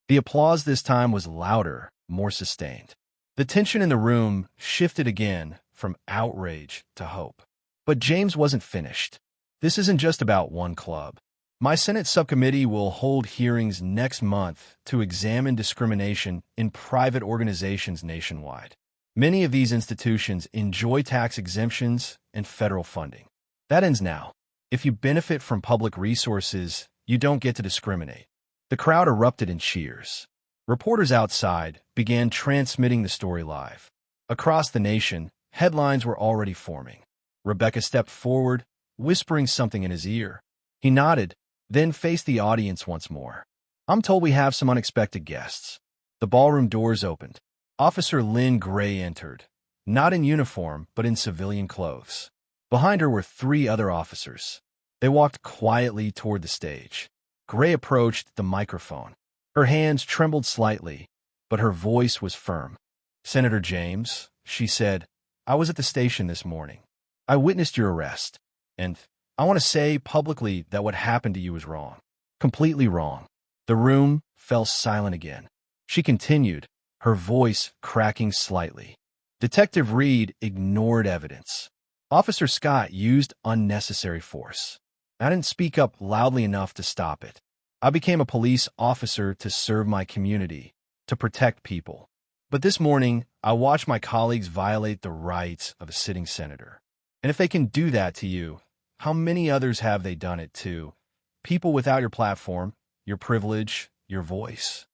The applause this time was louder, more sustained. The tension in the room shifted again from outrage to hope. But James wasn't finished. "This isn't just about one club. My Senate subcommittee will hold hearings next month to examine discrimination in private organizations nationwide. Many of these institutions enjoy tax exemptions and federal funding. That ends now. If you benefit from public resources, you don't get to discriminate." The crowd erupted in cheers. Reporters outside began transmitting the story live. Across the nation, headlines were already forming. Rebecca stepped forward, whispering something in his ear. He nodded, then faced the audience once more. "I'm told we have some unexpected guests." The ballroom doors opened. Officer Lynn Gray entered, not in uniform, but in civilian clothes. Behind her were 3 other officers. They walked quietly toward the stage. Gray approached the microphone. Her hands trembled slightly, but her voice was firm. "Senator James," she said, "I was at the station this morning. I witnessed your arrest, and I want to say publicly that what happened to you was wrong. Completely wrong." The room fell silent again. She continued, her voice cracking slightly. "Detective Reed ignored evidence. Officer Scott used unnecessary force. I didn't speak up loudly enough to stop it. I became a police officer to serve my community, to protect people. But this morning, I watched my colleagues violate the rights of a sitting senator. And if they can do that to you, how many others have they done it to? People without your platform, your privilege, your voice."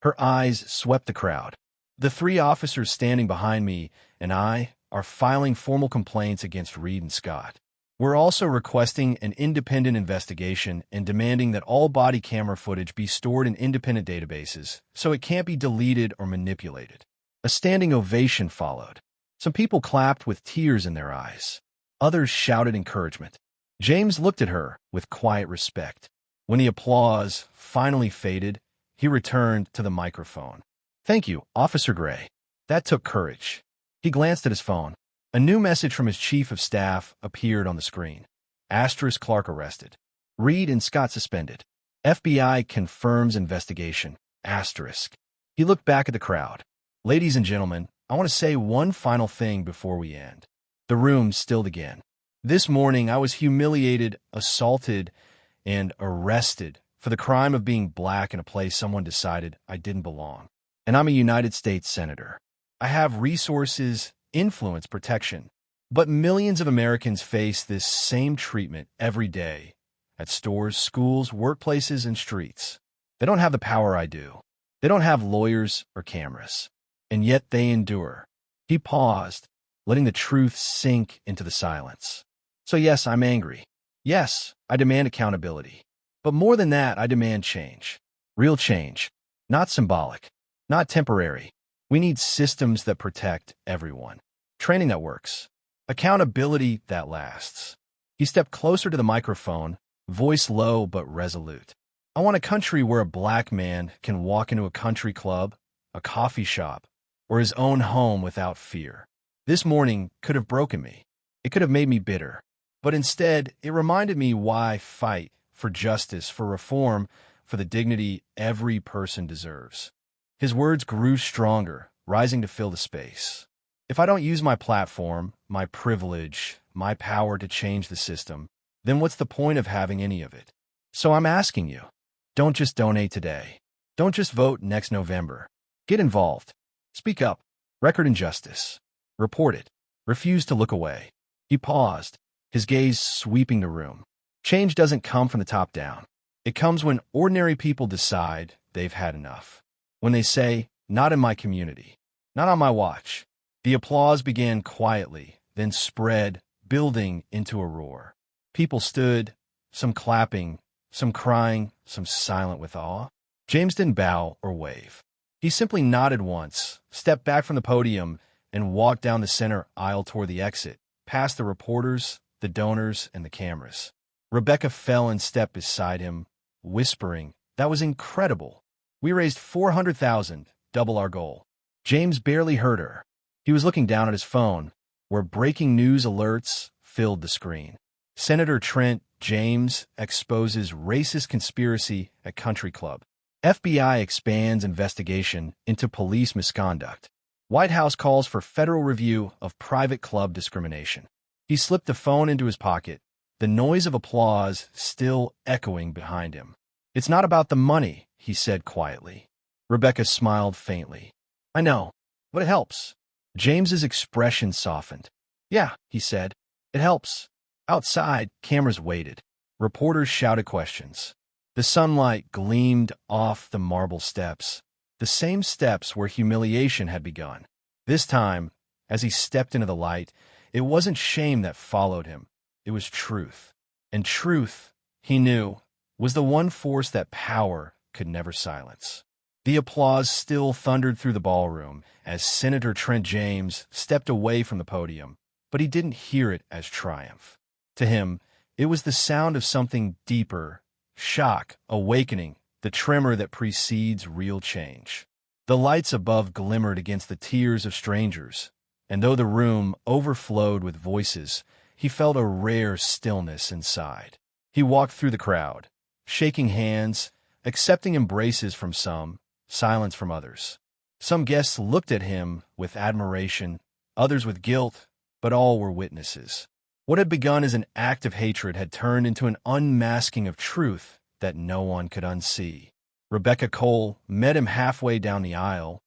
Her eyes swept the crowd. "The 3 officers standing behind me and I are filing formal complaints against Reed and Scott. We're also requesting an independent investigation and demanding that all body camera footage be stored in independent databases so it can't be deleted or manipulated." A standing ovation followed. Some people clapped with tears in their eyes. Others shouted encouragement. James looked at her with quiet respect. When the applause finally faded, he returned to the microphone. "Thank you, Officer Gray. That took courage." He glanced at his phone. A new message from his chief of staff appeared on the screen. Asterisk Clark arrested. Reed and Scott suspended. FBI confirms investigation. Asterisk. He looked back at the crowd. "Ladies and gentlemen, I want to say one final thing before we end." The room stilled again. "This morning I was humiliated, assaulted, and arrested for the crime of being black in a place someone decided I didn't belong. And I'm a United States Senator. I have resources, influence, protection. But millions of Americans face this same treatment every day at stores, schools, workplaces, and streets. They don't have the power I do. They don't have lawyers or cameras. And yet they endure." He paused, letting the truth sink into the silence. So yes, I'm angry. Yes, I demand accountability. But more than that, I demand change. Real change. Not symbolic. Not temporary. We need systems that protect everyone. Training that works. Accountability that lasts. He stepped closer to the microphone, voice low but resolute. I want a country where a black man can walk into a country club, a coffee shop, or his own home without fear. This morning could have broken me. It could have made me bitter. But instead, it reminded me why I fight for justice, for reform, for the dignity every person deserves. His words grew stronger, rising to fill the space. If I don't use my platform, my privilege, my power to change the system, then what's the point of having any of it? So I'm asking you, don't just donate today. Don't just vote next November. Get involved. Speak up. Record injustice. Report it. Refuse to look away. He paused, his gaze sweeping the room. Change doesn't come from the top down. It comes when ordinary people decide they've had enough. When they say, not in my community, not on my watch. The applause began quietly, then spread, building into a roar. People stood, some clapping, some crying, some silent with awe. James didn't bow or wave. He simply nodded once, stepped back from the podium, and walked down the center aisle toward the exit, past the reporters, the donors, and the cameras. Rebecca fell in step beside him, whispering, "That was incredible. We raised $400,000, double our goal." James barely heard her. He was looking down at his phone, where breaking news alerts filled the screen. Senator Trent James exposes racist conspiracy at country club. FBI expands investigation into police misconduct. White House calls for federal review of private club discrimination. He slipped the phone into his pocket, the noise of applause still echoing behind him. "It's not about the money," he said quietly. Rebecca smiled faintly. "I know, but it helps." James's expression softened. "Yeah," he said, "it helps." Outside, cameras waited. Reporters shouted questions. The sunlight gleamed off the marble steps, the same steps where humiliation had begun. This time, as he stepped into the light, it wasn't shame that followed him. It was truth. And truth, he knew, was the one force that power could never silence. The applause still thundered through the ballroom as Senator Trent James stepped away from the podium, but he didn't hear it as triumph. To him, it was the sound of something deeper, shock, awakening, the tremor that precedes real change. The lights above glimmered against the tears of strangers, and though the room overflowed with voices, he felt a rare stillness inside. He walked through the crowd, shaking hands, accepting embraces from some, silence from others. Some guests looked at him with admiration, others with guilt, but all were witnesses. What had begun as an act of hatred had turned into an unmasking of truth that no one could unsee. Rebecca Cole met him halfway down the aisle,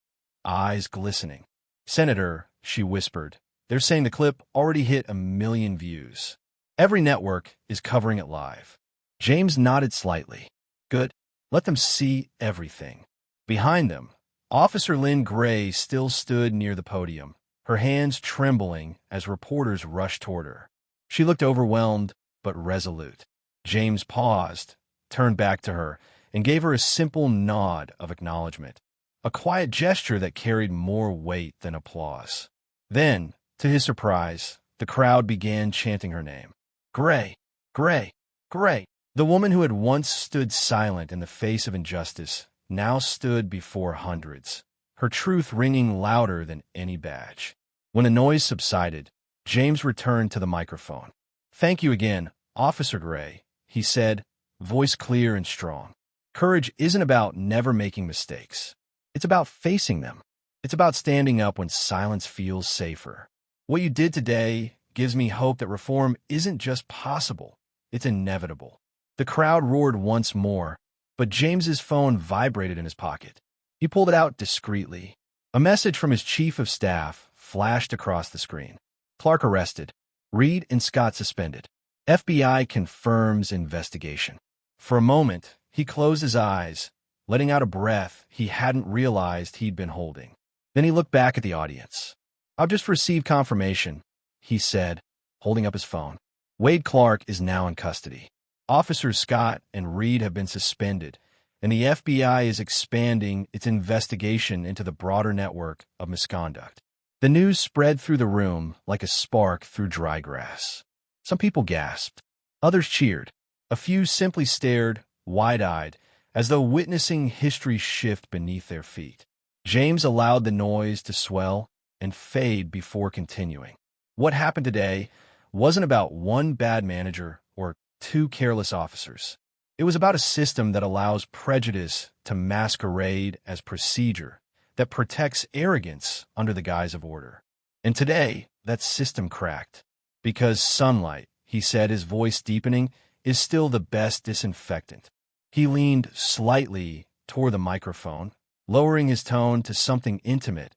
eyes glistening. "Senator," she whispered, "they're saying the clip already hit 1 million views. Every network is covering it live." James nodded slightly. "Good. Let them see everything." Behind them, Officer Lynn Gray still stood near the podium, her hands trembling as reporters rushed toward her. She looked overwhelmed but resolute. James paused, turned back to her, and gave her a simple nod of acknowledgement, a quiet gesture that carried more weight than applause. Then, to his surprise, the crowd began chanting her name. "Gray! Gray! Gray!" The woman who had once stood silent in the face of injustice now stood before hundreds, her truth ringing louder than any badge. When the noise subsided, James returned to the microphone. "Thank you again, Officer Gray," he said, voice clear and strong. "Courage isn't about never making mistakes. It's about facing them. It's about standing up when silence feels safer. What you did today gives me hope that reform isn't just possible, it's inevitable." The crowd roared once more, but James's phone vibrated in his pocket. He pulled it out discreetly. A message from his chief of staff flashed across the screen. "Clark arrested. Reed and Scott suspended. FBI confirms investigation." For a moment, he closed his eyes, letting out a breath he hadn't realized he'd been holding. Then he looked back at the audience. "I've just received confirmation," he said, holding up his phone. "Wade Clark is now in custody. Officers Scott and Reed have been suspended, and the FBI is expanding its investigation into the broader network of misconduct." The news spread through the room like a spark through dry grass. Some people gasped. Others cheered. A few simply stared, wide-eyed, as though witnessing history shift beneath their feet. James allowed the noise to swell and fade before continuing. What happened today wasn't about one bad manager or two careless officers. It was about a system that allows prejudice to masquerade as procedure, that protects arrogance under the guise of order. And today, that system cracked. Because sunlight, he said, his voice deepening, is still the best disinfectant. He leaned slightly toward the microphone, lowering his tone to something intimate,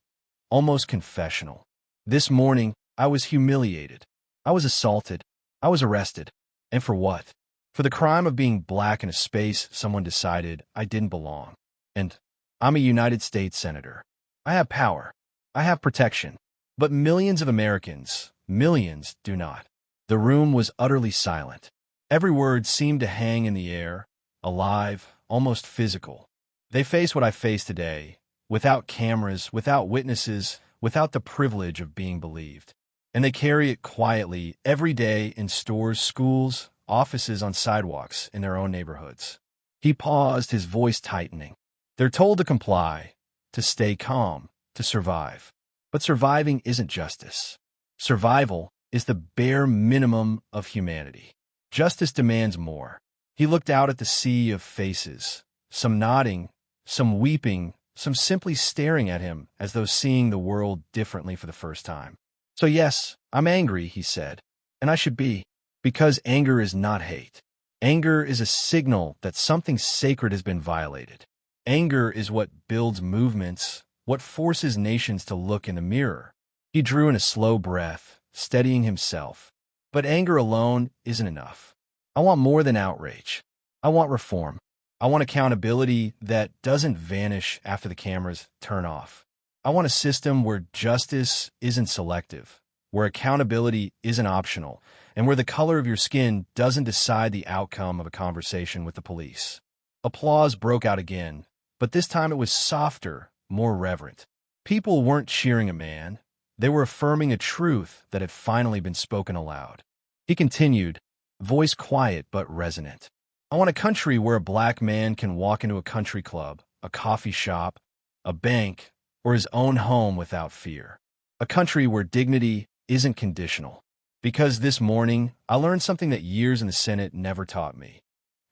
almost confessional. "This morning, I was humiliated. I was assaulted. I was arrested. And for what? For the crime of being black in a space someone decided I didn't belong. And I'm a United States Senator. I have power. I have protection. But millions of Americans, millions, do not." The room was utterly silent. Every word seemed to hang in the air, alive, almost physical. They face what I face today, without cameras, without witnesses, without the privilege of being believed. And they carry it quietly every day in stores, schools, offices, on sidewalks, in their own neighborhoods. He paused, his voice tightening. They're told to comply, to stay calm, to survive. But surviving isn't justice. Survival is the bare minimum of humanity. Justice demands more. He looked out at the sea of faces, some nodding, some weeping, some simply staring at him as though seeing the world differently for the first time. "So yes, I'm angry," he said, "and I should be, because anger is not hate. Anger is a signal that something sacred has been violated. Anger is what builds movements, what forces nations to look in the mirror." He drew in a slow breath, steadying himself. "But anger alone isn't enough. I want more than outrage. I want reform. I want accountability that doesn't vanish after the cameras turn off. I want a system where justice isn't selective, where accountability isn't optional, and where the color of your skin doesn't decide the outcome of a conversation with the police." Applause broke out again, but this time it was softer, more reverent. People weren't cheering a man. They were affirming a truth that had finally been spoken aloud. He continued, voice quiet but resonant. "I want a country where a black man can walk into a country club, a coffee shop, a bank, or his own home without fear. A country where dignity isn't conditional. Because this morning, I learned something that years in the Senate never taught me.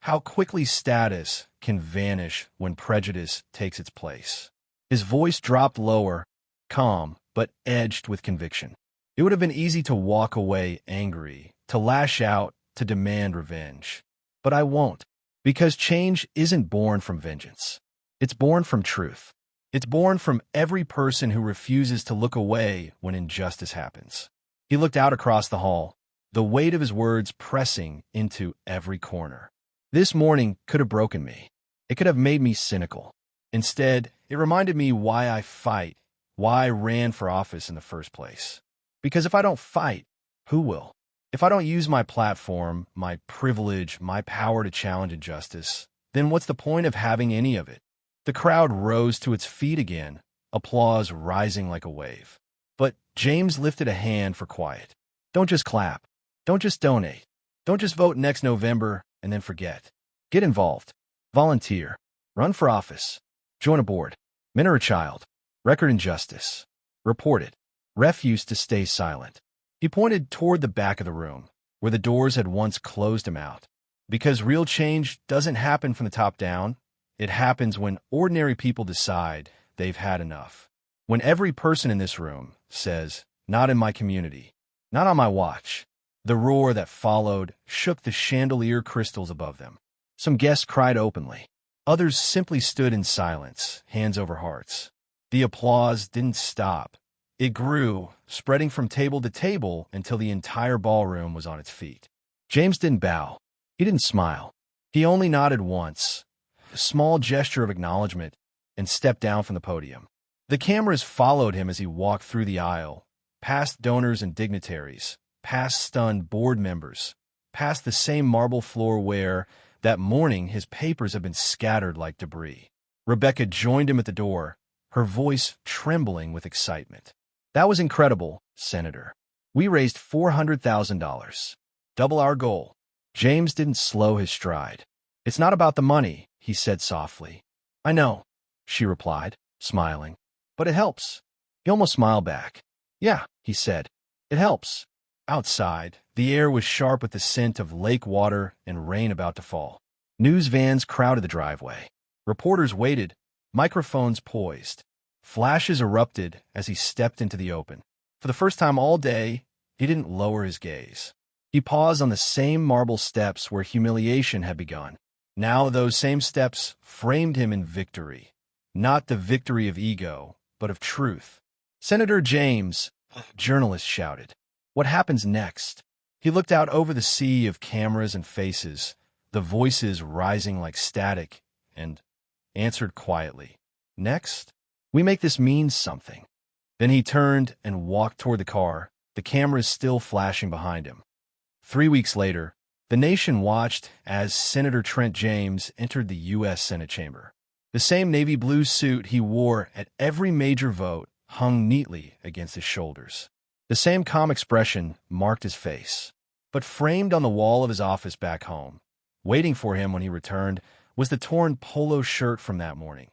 How quickly status can vanish when prejudice takes its place." His voice dropped lower, calm, but edged with conviction. It would have been easy to walk away angry, to lash out, to demand revenge. But I won't, because change isn't born from vengeance. It's born from truth. It's born from every person who refuses to look away when injustice happens. He looked out across the hall, the weight of his words pressing into every corner. This morning could have broken me. It could have made me cynical. Instead, it reminded me why I fight, why I ran for office in the first place. Because if I don't fight, who will? If I don't use my platform, my privilege, my power to challenge injustice, then what's the point of having any of it? The crowd rose to its feet again, applause rising like a wave. But James lifted a hand for quiet. "Don't just clap. Don't just donate. Don't just vote next November and then forget. Get involved. Volunteer. Run for office. Join a board. Mentor a child. Record injustice. Report it. Refuse to stay silent." He pointed toward the back of the room, where the doors had once closed him out. Because real change doesn't happen from the top down. It happens when ordinary people decide they've had enough. When every person in this room says, "Not in my community. Not on my watch." The roar that followed shook the chandelier crystals above them. Some guests cried openly. Others simply stood in silence, hands over hearts. The applause didn't stop. It grew, spreading from table to table until the entire ballroom was on its feet. James didn't bow. He didn't smile. He only nodded once, a small gesture of acknowledgement, and stepped down from the podium. The cameras followed him as he walked through the aisle, past donors and dignitaries, past stunned board members, past the same marble floor where, that morning, his papers had been scattered like debris. Rebecca joined him at the door, her voice trembling with excitement. "That was incredible, Senator. We raised $400,000. Double our goal." James didn't slow his stride. "It's not about the money," he said softly. "I know," she replied, smiling. "But it helps." He almost smiled back. "Yeah," he said, "it helps." Outside, the air was sharp with the scent of lake water and rain about to fall. News vans crowded the driveway. Reporters waited, microphones poised. Flashes erupted as he stepped into the open. For the first time all day, he didn't lower his gaze. He paused on the same marble steps where humiliation had begun. Now those same steps framed him in victory. Not the victory of ego, but of truth. "Senator James," a journalist shouted. "What happens next?" He looked out over the sea of cameras and faces, the voices rising like static, and answered quietly, "Next, we make this mean something." Then he turned and walked toward the car, the cameras still flashing behind him. 3 weeks later, the nation watched as Senator Trent James entered the U.S. Senate chamber. The same navy blue suit he wore at every major vote hung neatly against his shoulders. The same calm expression marked his face. But framed on the wall of his office back home, waiting for him when he returned, was the torn polo shirt from that morning,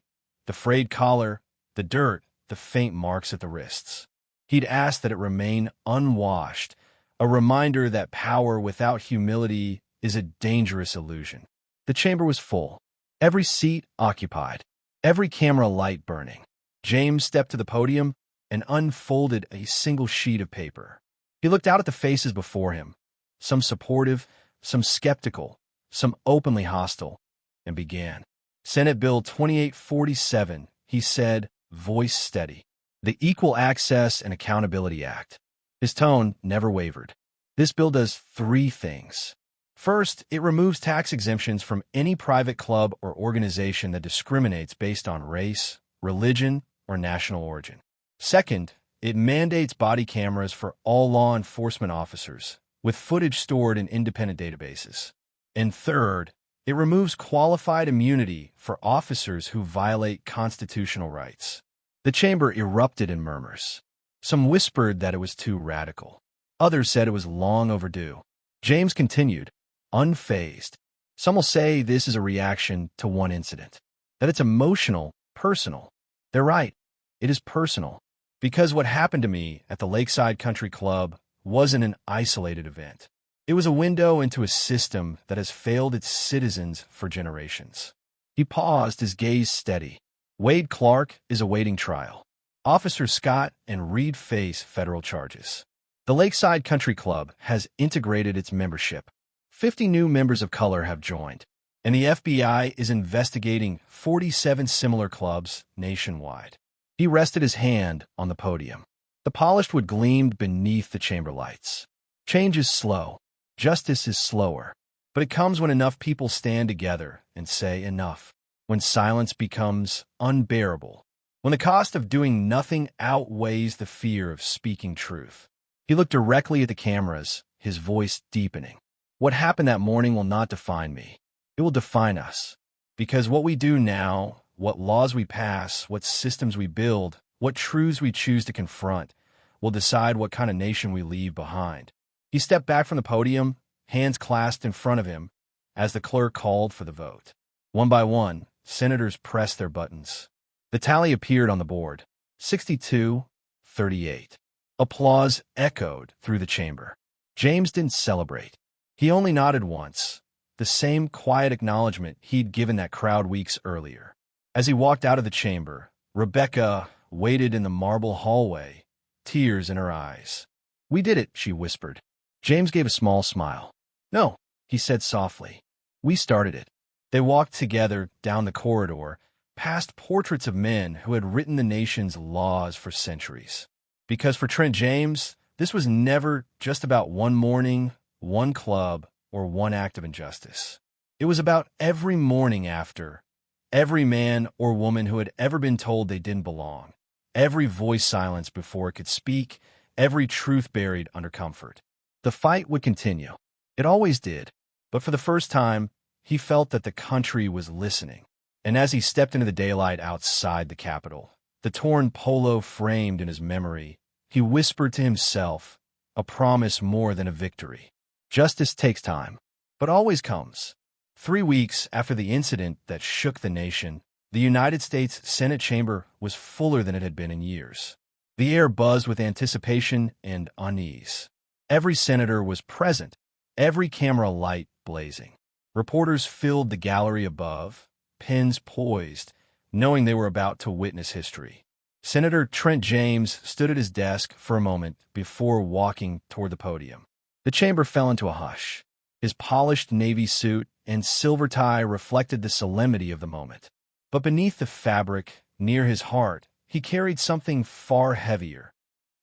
the frayed collar, the dirt, the faint marks at the wrists. He'd asked that it remain unwashed, a reminder that power without humility is a dangerous illusion. The chamber was full, every seat occupied, every camera light burning. James stepped to the podium and unfolded a single sheet of paper. He looked out at the faces before him, some supportive, some skeptical, some openly hostile, and began. "Senate Bill 2847, he said, voice steady. "The Equal Access and Accountability Act." His tone never wavered. "This bill does 3 things. First, it removes tax exemptions from any private club or organization that discriminates based on race, religion, or national origin. Second, it mandates body cameras for all law enforcement officers, with footage stored in independent databases. And third, it removes qualified immunity for officers who violate constitutional rights." The chamber erupted in murmurs. Some whispered that it was too radical. Others said it was long overdue. James continued, unfazed. "Some will say this is a reaction to one incident, that it's emotional, personal. They're right. It is personal. Because what happened to me at the Lakeside Country Club wasn't an isolated event. It was a window into a system that has failed its citizens for generations." He paused, his gaze steady. "Wade Clark is awaiting trial. Officer Scott and Reed face federal charges. The Lakeside Country Club has integrated its membership. 50 new members of color have joined, and the FBI is investigating 47 similar clubs nationwide." He rested his hand on the podium. The polished wood gleamed beneath the chamber lights. "Change is slow. Justice is slower. But it comes when enough people stand together and say enough. When silence becomes unbearable. When the cost of doing nothing outweighs the fear of speaking truth." He looked directly at the cameras, his voice deepening. "What happened that morning will not define me. It will define us. Because what we do now, what laws we pass, what systems we build, what truths we choose to confront, will decide what kind of nation we leave behind." He stepped back from the podium, hands clasped in front of him, as the clerk called for the vote. One by one, senators pressed their buttons. The tally appeared on the board, 62-38. Applause echoed through the chamber. James didn't celebrate. He only nodded once, the same quiet acknowledgement he'd given that crowd weeks earlier. As he walked out of the chamber, Rebecca waited in the marble hallway, tears in her eyes. "We did it," she whispered. James gave a small smile. "No," he said softly. "We started it." They walked together down the corridor, past portraits of men who had written the nation's laws for centuries. Because for Trent James, this was never just about one morning, one club, or one act of injustice. It was about every morning after, every man or woman who had ever been told they didn't belong, every voice silenced before it could speak, every truth buried under comfort. The fight would continue. It always did. But for the first time, he felt that the country was listening. And as he stepped into the daylight outside the Capitol, the torn polo framed in his memory, he whispered to himself, a promise more than a victory. Justice takes time, but always comes. 3 weeks after the incident that shook the nation, the United States Senate chamber was fuller than it had been in years. The air buzzed with anticipation and unease. Every senator was present, every camera light blazing. Reporters filled the gallery above, pens poised, knowing they were about to witness history. Senator Trent James stood at his desk for a moment before walking toward the podium. The chamber fell into a hush. His polished navy suit and silver tie reflected the solemnity of the moment. But beneath the fabric, near his heart, he carried something far heavier.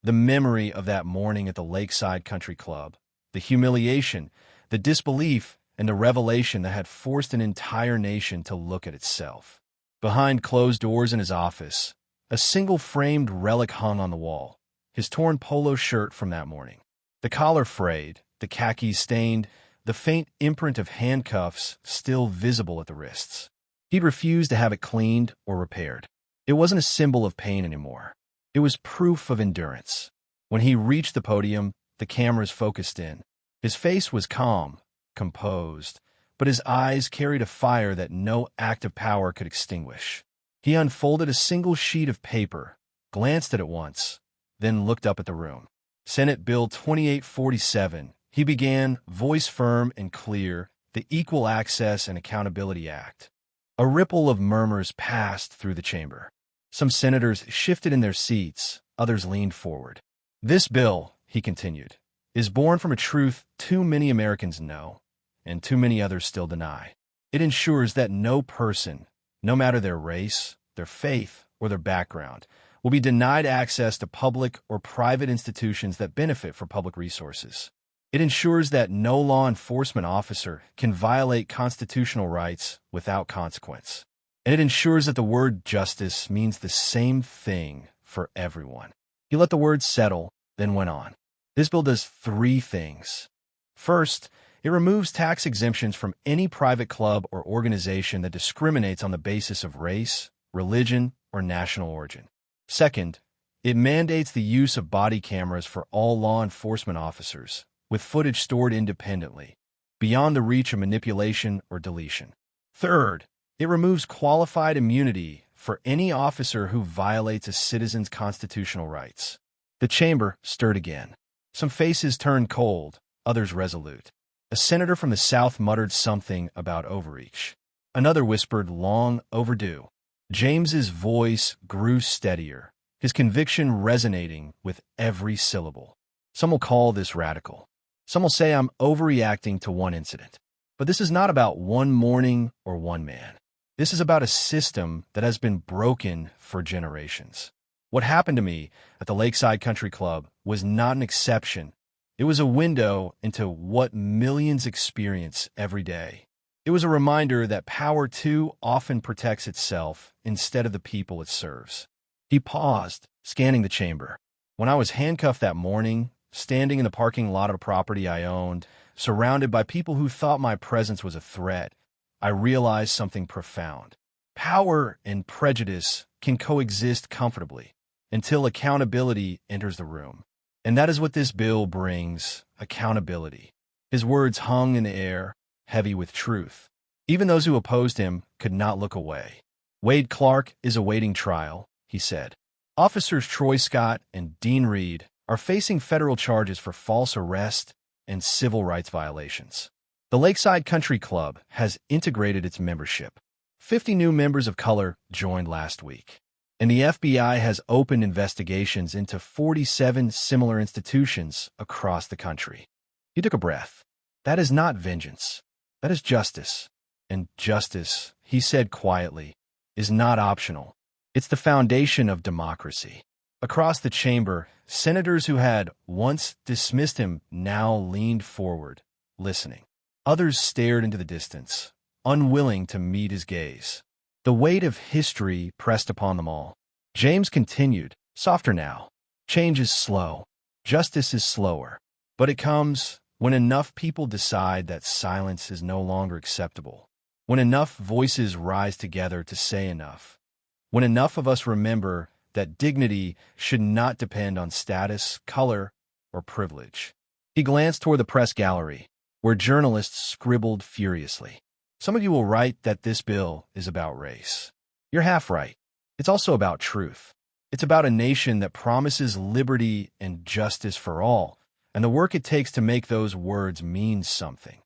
The memory of that morning at the Lakeside Country Club, the humiliation, the disbelief, and the revelation that had forced an entire nation to look at itself. Behind closed doors in his office, a single framed relic hung on the wall, his torn polo shirt from that morning. The collar frayed, the khakis stained, the faint imprint of handcuffs still visible at the wrists. He'd refused to have it cleaned or repaired. It wasn't a symbol of pain anymore. It was proof of endurance. When he reached the podium, the cameras focused in. His face was calm, composed, but his eyes carried a fire that no act of power could extinguish. He unfolded a single sheet of paper, glanced at it once, then looked up at the room. Senate Bill 2847, he began, voice firm and clear, the Equal Access and Accountability Act. A ripple of murmurs passed through the chamber. Some senators shifted in their seats, others leaned forward. This bill, he continued, is born from a truth too many Americans know, and too many others still deny. It ensures that no person, no matter their race, their faith, or their background, will be denied access to public or private institutions that benefit from public resources. It ensures that no law enforcement officer can violate constitutional rights without consequence. And it ensures that the word justice means the same thing for everyone. He let the words settle, then went on. This bill does 3 things. First, it removes tax exemptions from any private club or organization that discriminates on the basis of race, religion, or national origin. Second, it mandates the use of body cameras for all law enforcement officers, with footage stored independently, beyond the reach of manipulation or deletion. Third, it removes qualified immunity for any officer who violates a citizen's constitutional rights. The chamber stirred again. Some faces turned cold, others resolute. A senator from the South muttered something about overreach. Another whispered, long overdue. James's voice grew steadier, his conviction resonating with every syllable. Some will call this radical. Some will say I'm overreacting to one incident. But this is not about one morning or one man. This is about a system that has been broken for generations. What happened to me at the Lakeside Country Club was not an exception. It was a window into what millions experience every day. It was a reminder that power too often protects itself instead of the people it serves. He paused, scanning the chamber. When I was handcuffed that morning, standing in the parking lot of a property I owned, surrounded by people who thought my presence was a threat, I realized something profound. Power and prejudice can coexist comfortably until accountability enters the room. And that is what this bill brings, accountability. His words hung in the air, heavy with truth. Even those who opposed him could not look away. Wade Clark is awaiting trial, he said. Officers Troy Scott and Dean Reed are facing federal charges for false arrest and civil rights violations. The Lakeside Country Club has integrated its membership. 50 new members of color joined last week. And the FBI has opened investigations into 47 similar institutions across the country. He took a breath. That is not vengeance. That is justice. And justice, he said quietly, is not optional. It's the foundation of democracy. Across the chamber, senators who had once dismissed him now leaned forward, listening. Others stared into the distance, unwilling to meet his gaze. The weight of history pressed upon them all. James continued, softer now. Change is slow. Justice is slower, but it comes when enough people decide that silence is no longer acceptable, when enough voices rise together to say enough, when enough of us remember that dignity should not depend on status, color, or privilege. He glanced toward the press gallery, where journalists scribbled furiously. Some of you will write that this bill is about race. You're half right. It's also about truth. It's about a nation that promises liberty and justice for all, and the work it takes to make those words mean something.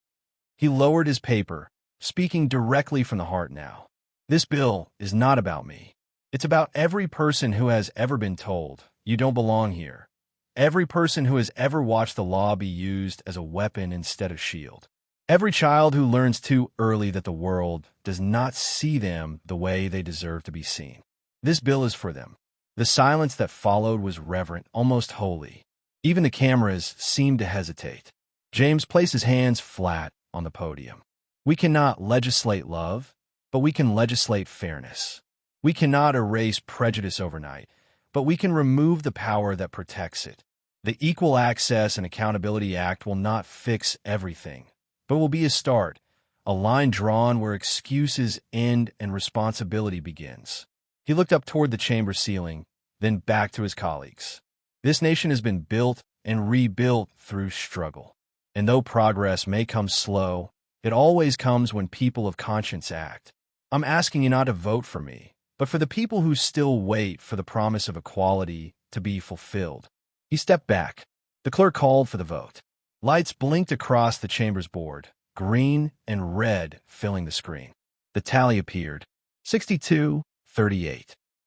He lowered his paper, speaking directly from the heart now. This bill is not about me. It's about every person who has ever been told, you don't belong here. Every person who has ever watched the law be used as a weapon instead of shield. Every child who learns too early that the world does not see them the way they deserve to be seen. This bill is for them. The silence that followed was reverent, almost holy. Even the cameras seemed to hesitate. James placed his hands flat on the podium. We cannot legislate love, but we can legislate fairness. We cannot erase prejudice overnight, but we can remove the power that protects it. The Equal Access and Accountability Act will not fix everything, but will be a start, a line drawn where excuses end and responsibility begins. He looked up toward the chamber ceiling, then back to his colleagues. This nation has been built and rebuilt through struggle. And though progress may come slow, it always comes when people of conscience act. I'm asking you not to vote for me, but for the people who still wait for the promise of equality to be fulfilled. He stepped back. The clerk called for the vote. Lights blinked across the chamber's board, green and red filling the screen. The tally appeared, 62-38.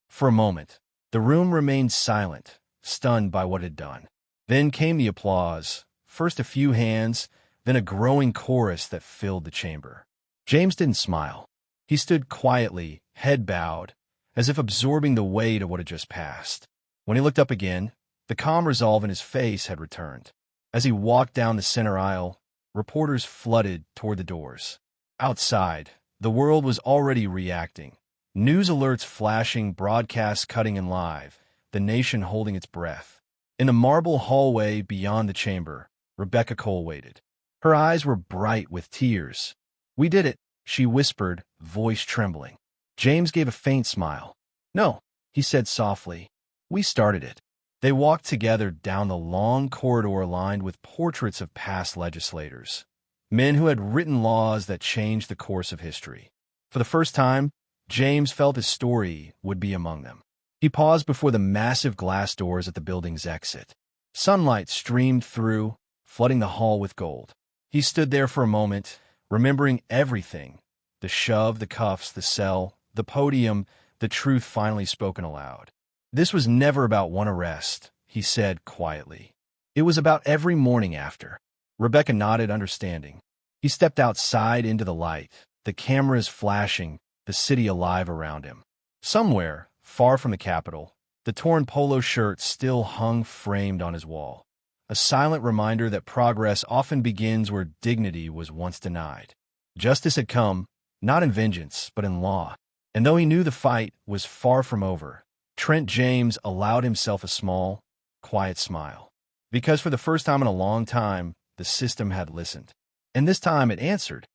For a moment, the room remained silent, stunned by what it had done. Then came the applause, first a few hands, then a growing chorus that filled the chamber. James didn't smile. He stood quietly, head bowed, as if absorbing the weight of what had just passed. When he looked up again, the calm resolve in his face had returned. As he walked down the center aisle, reporters flooded toward the doors. Outside, the world was already reacting. News alerts flashing, broadcasts cutting in live, the nation holding its breath. In the marble hallway beyond the chamber, Rebecca Cole waited. Her eyes were bright with tears. "We did it," she whispered, voice trembling. James gave a faint smile. "No," he said softly. "We started it." They walked together down the long corridor lined with portraits of past legislators, men who had written laws that changed the course of history. For the first time, James felt his story would be among them. He paused before the massive glass doors at the building's exit. Sunlight streamed through, flooding the hall with gold. He stood there for a moment, remembering everything: the shove, the cuffs, the cell, the podium, the truth finally spoken aloud. This was never about one arrest, he said quietly. It was about every morning after. Rebecca nodded, understanding. He stepped outside into the light, the cameras flashing, the city alive around him. Somewhere, far from the Capitol, the torn polo shirt still hung framed on his wall, a silent reminder that progress often begins where dignity was once denied. Justice had come, not in vengeance, but in law. And though he knew the fight was far from over, Trent James allowed himself a small, quiet smile. Because for the first time in a long time, the system had listened. And this time it answered.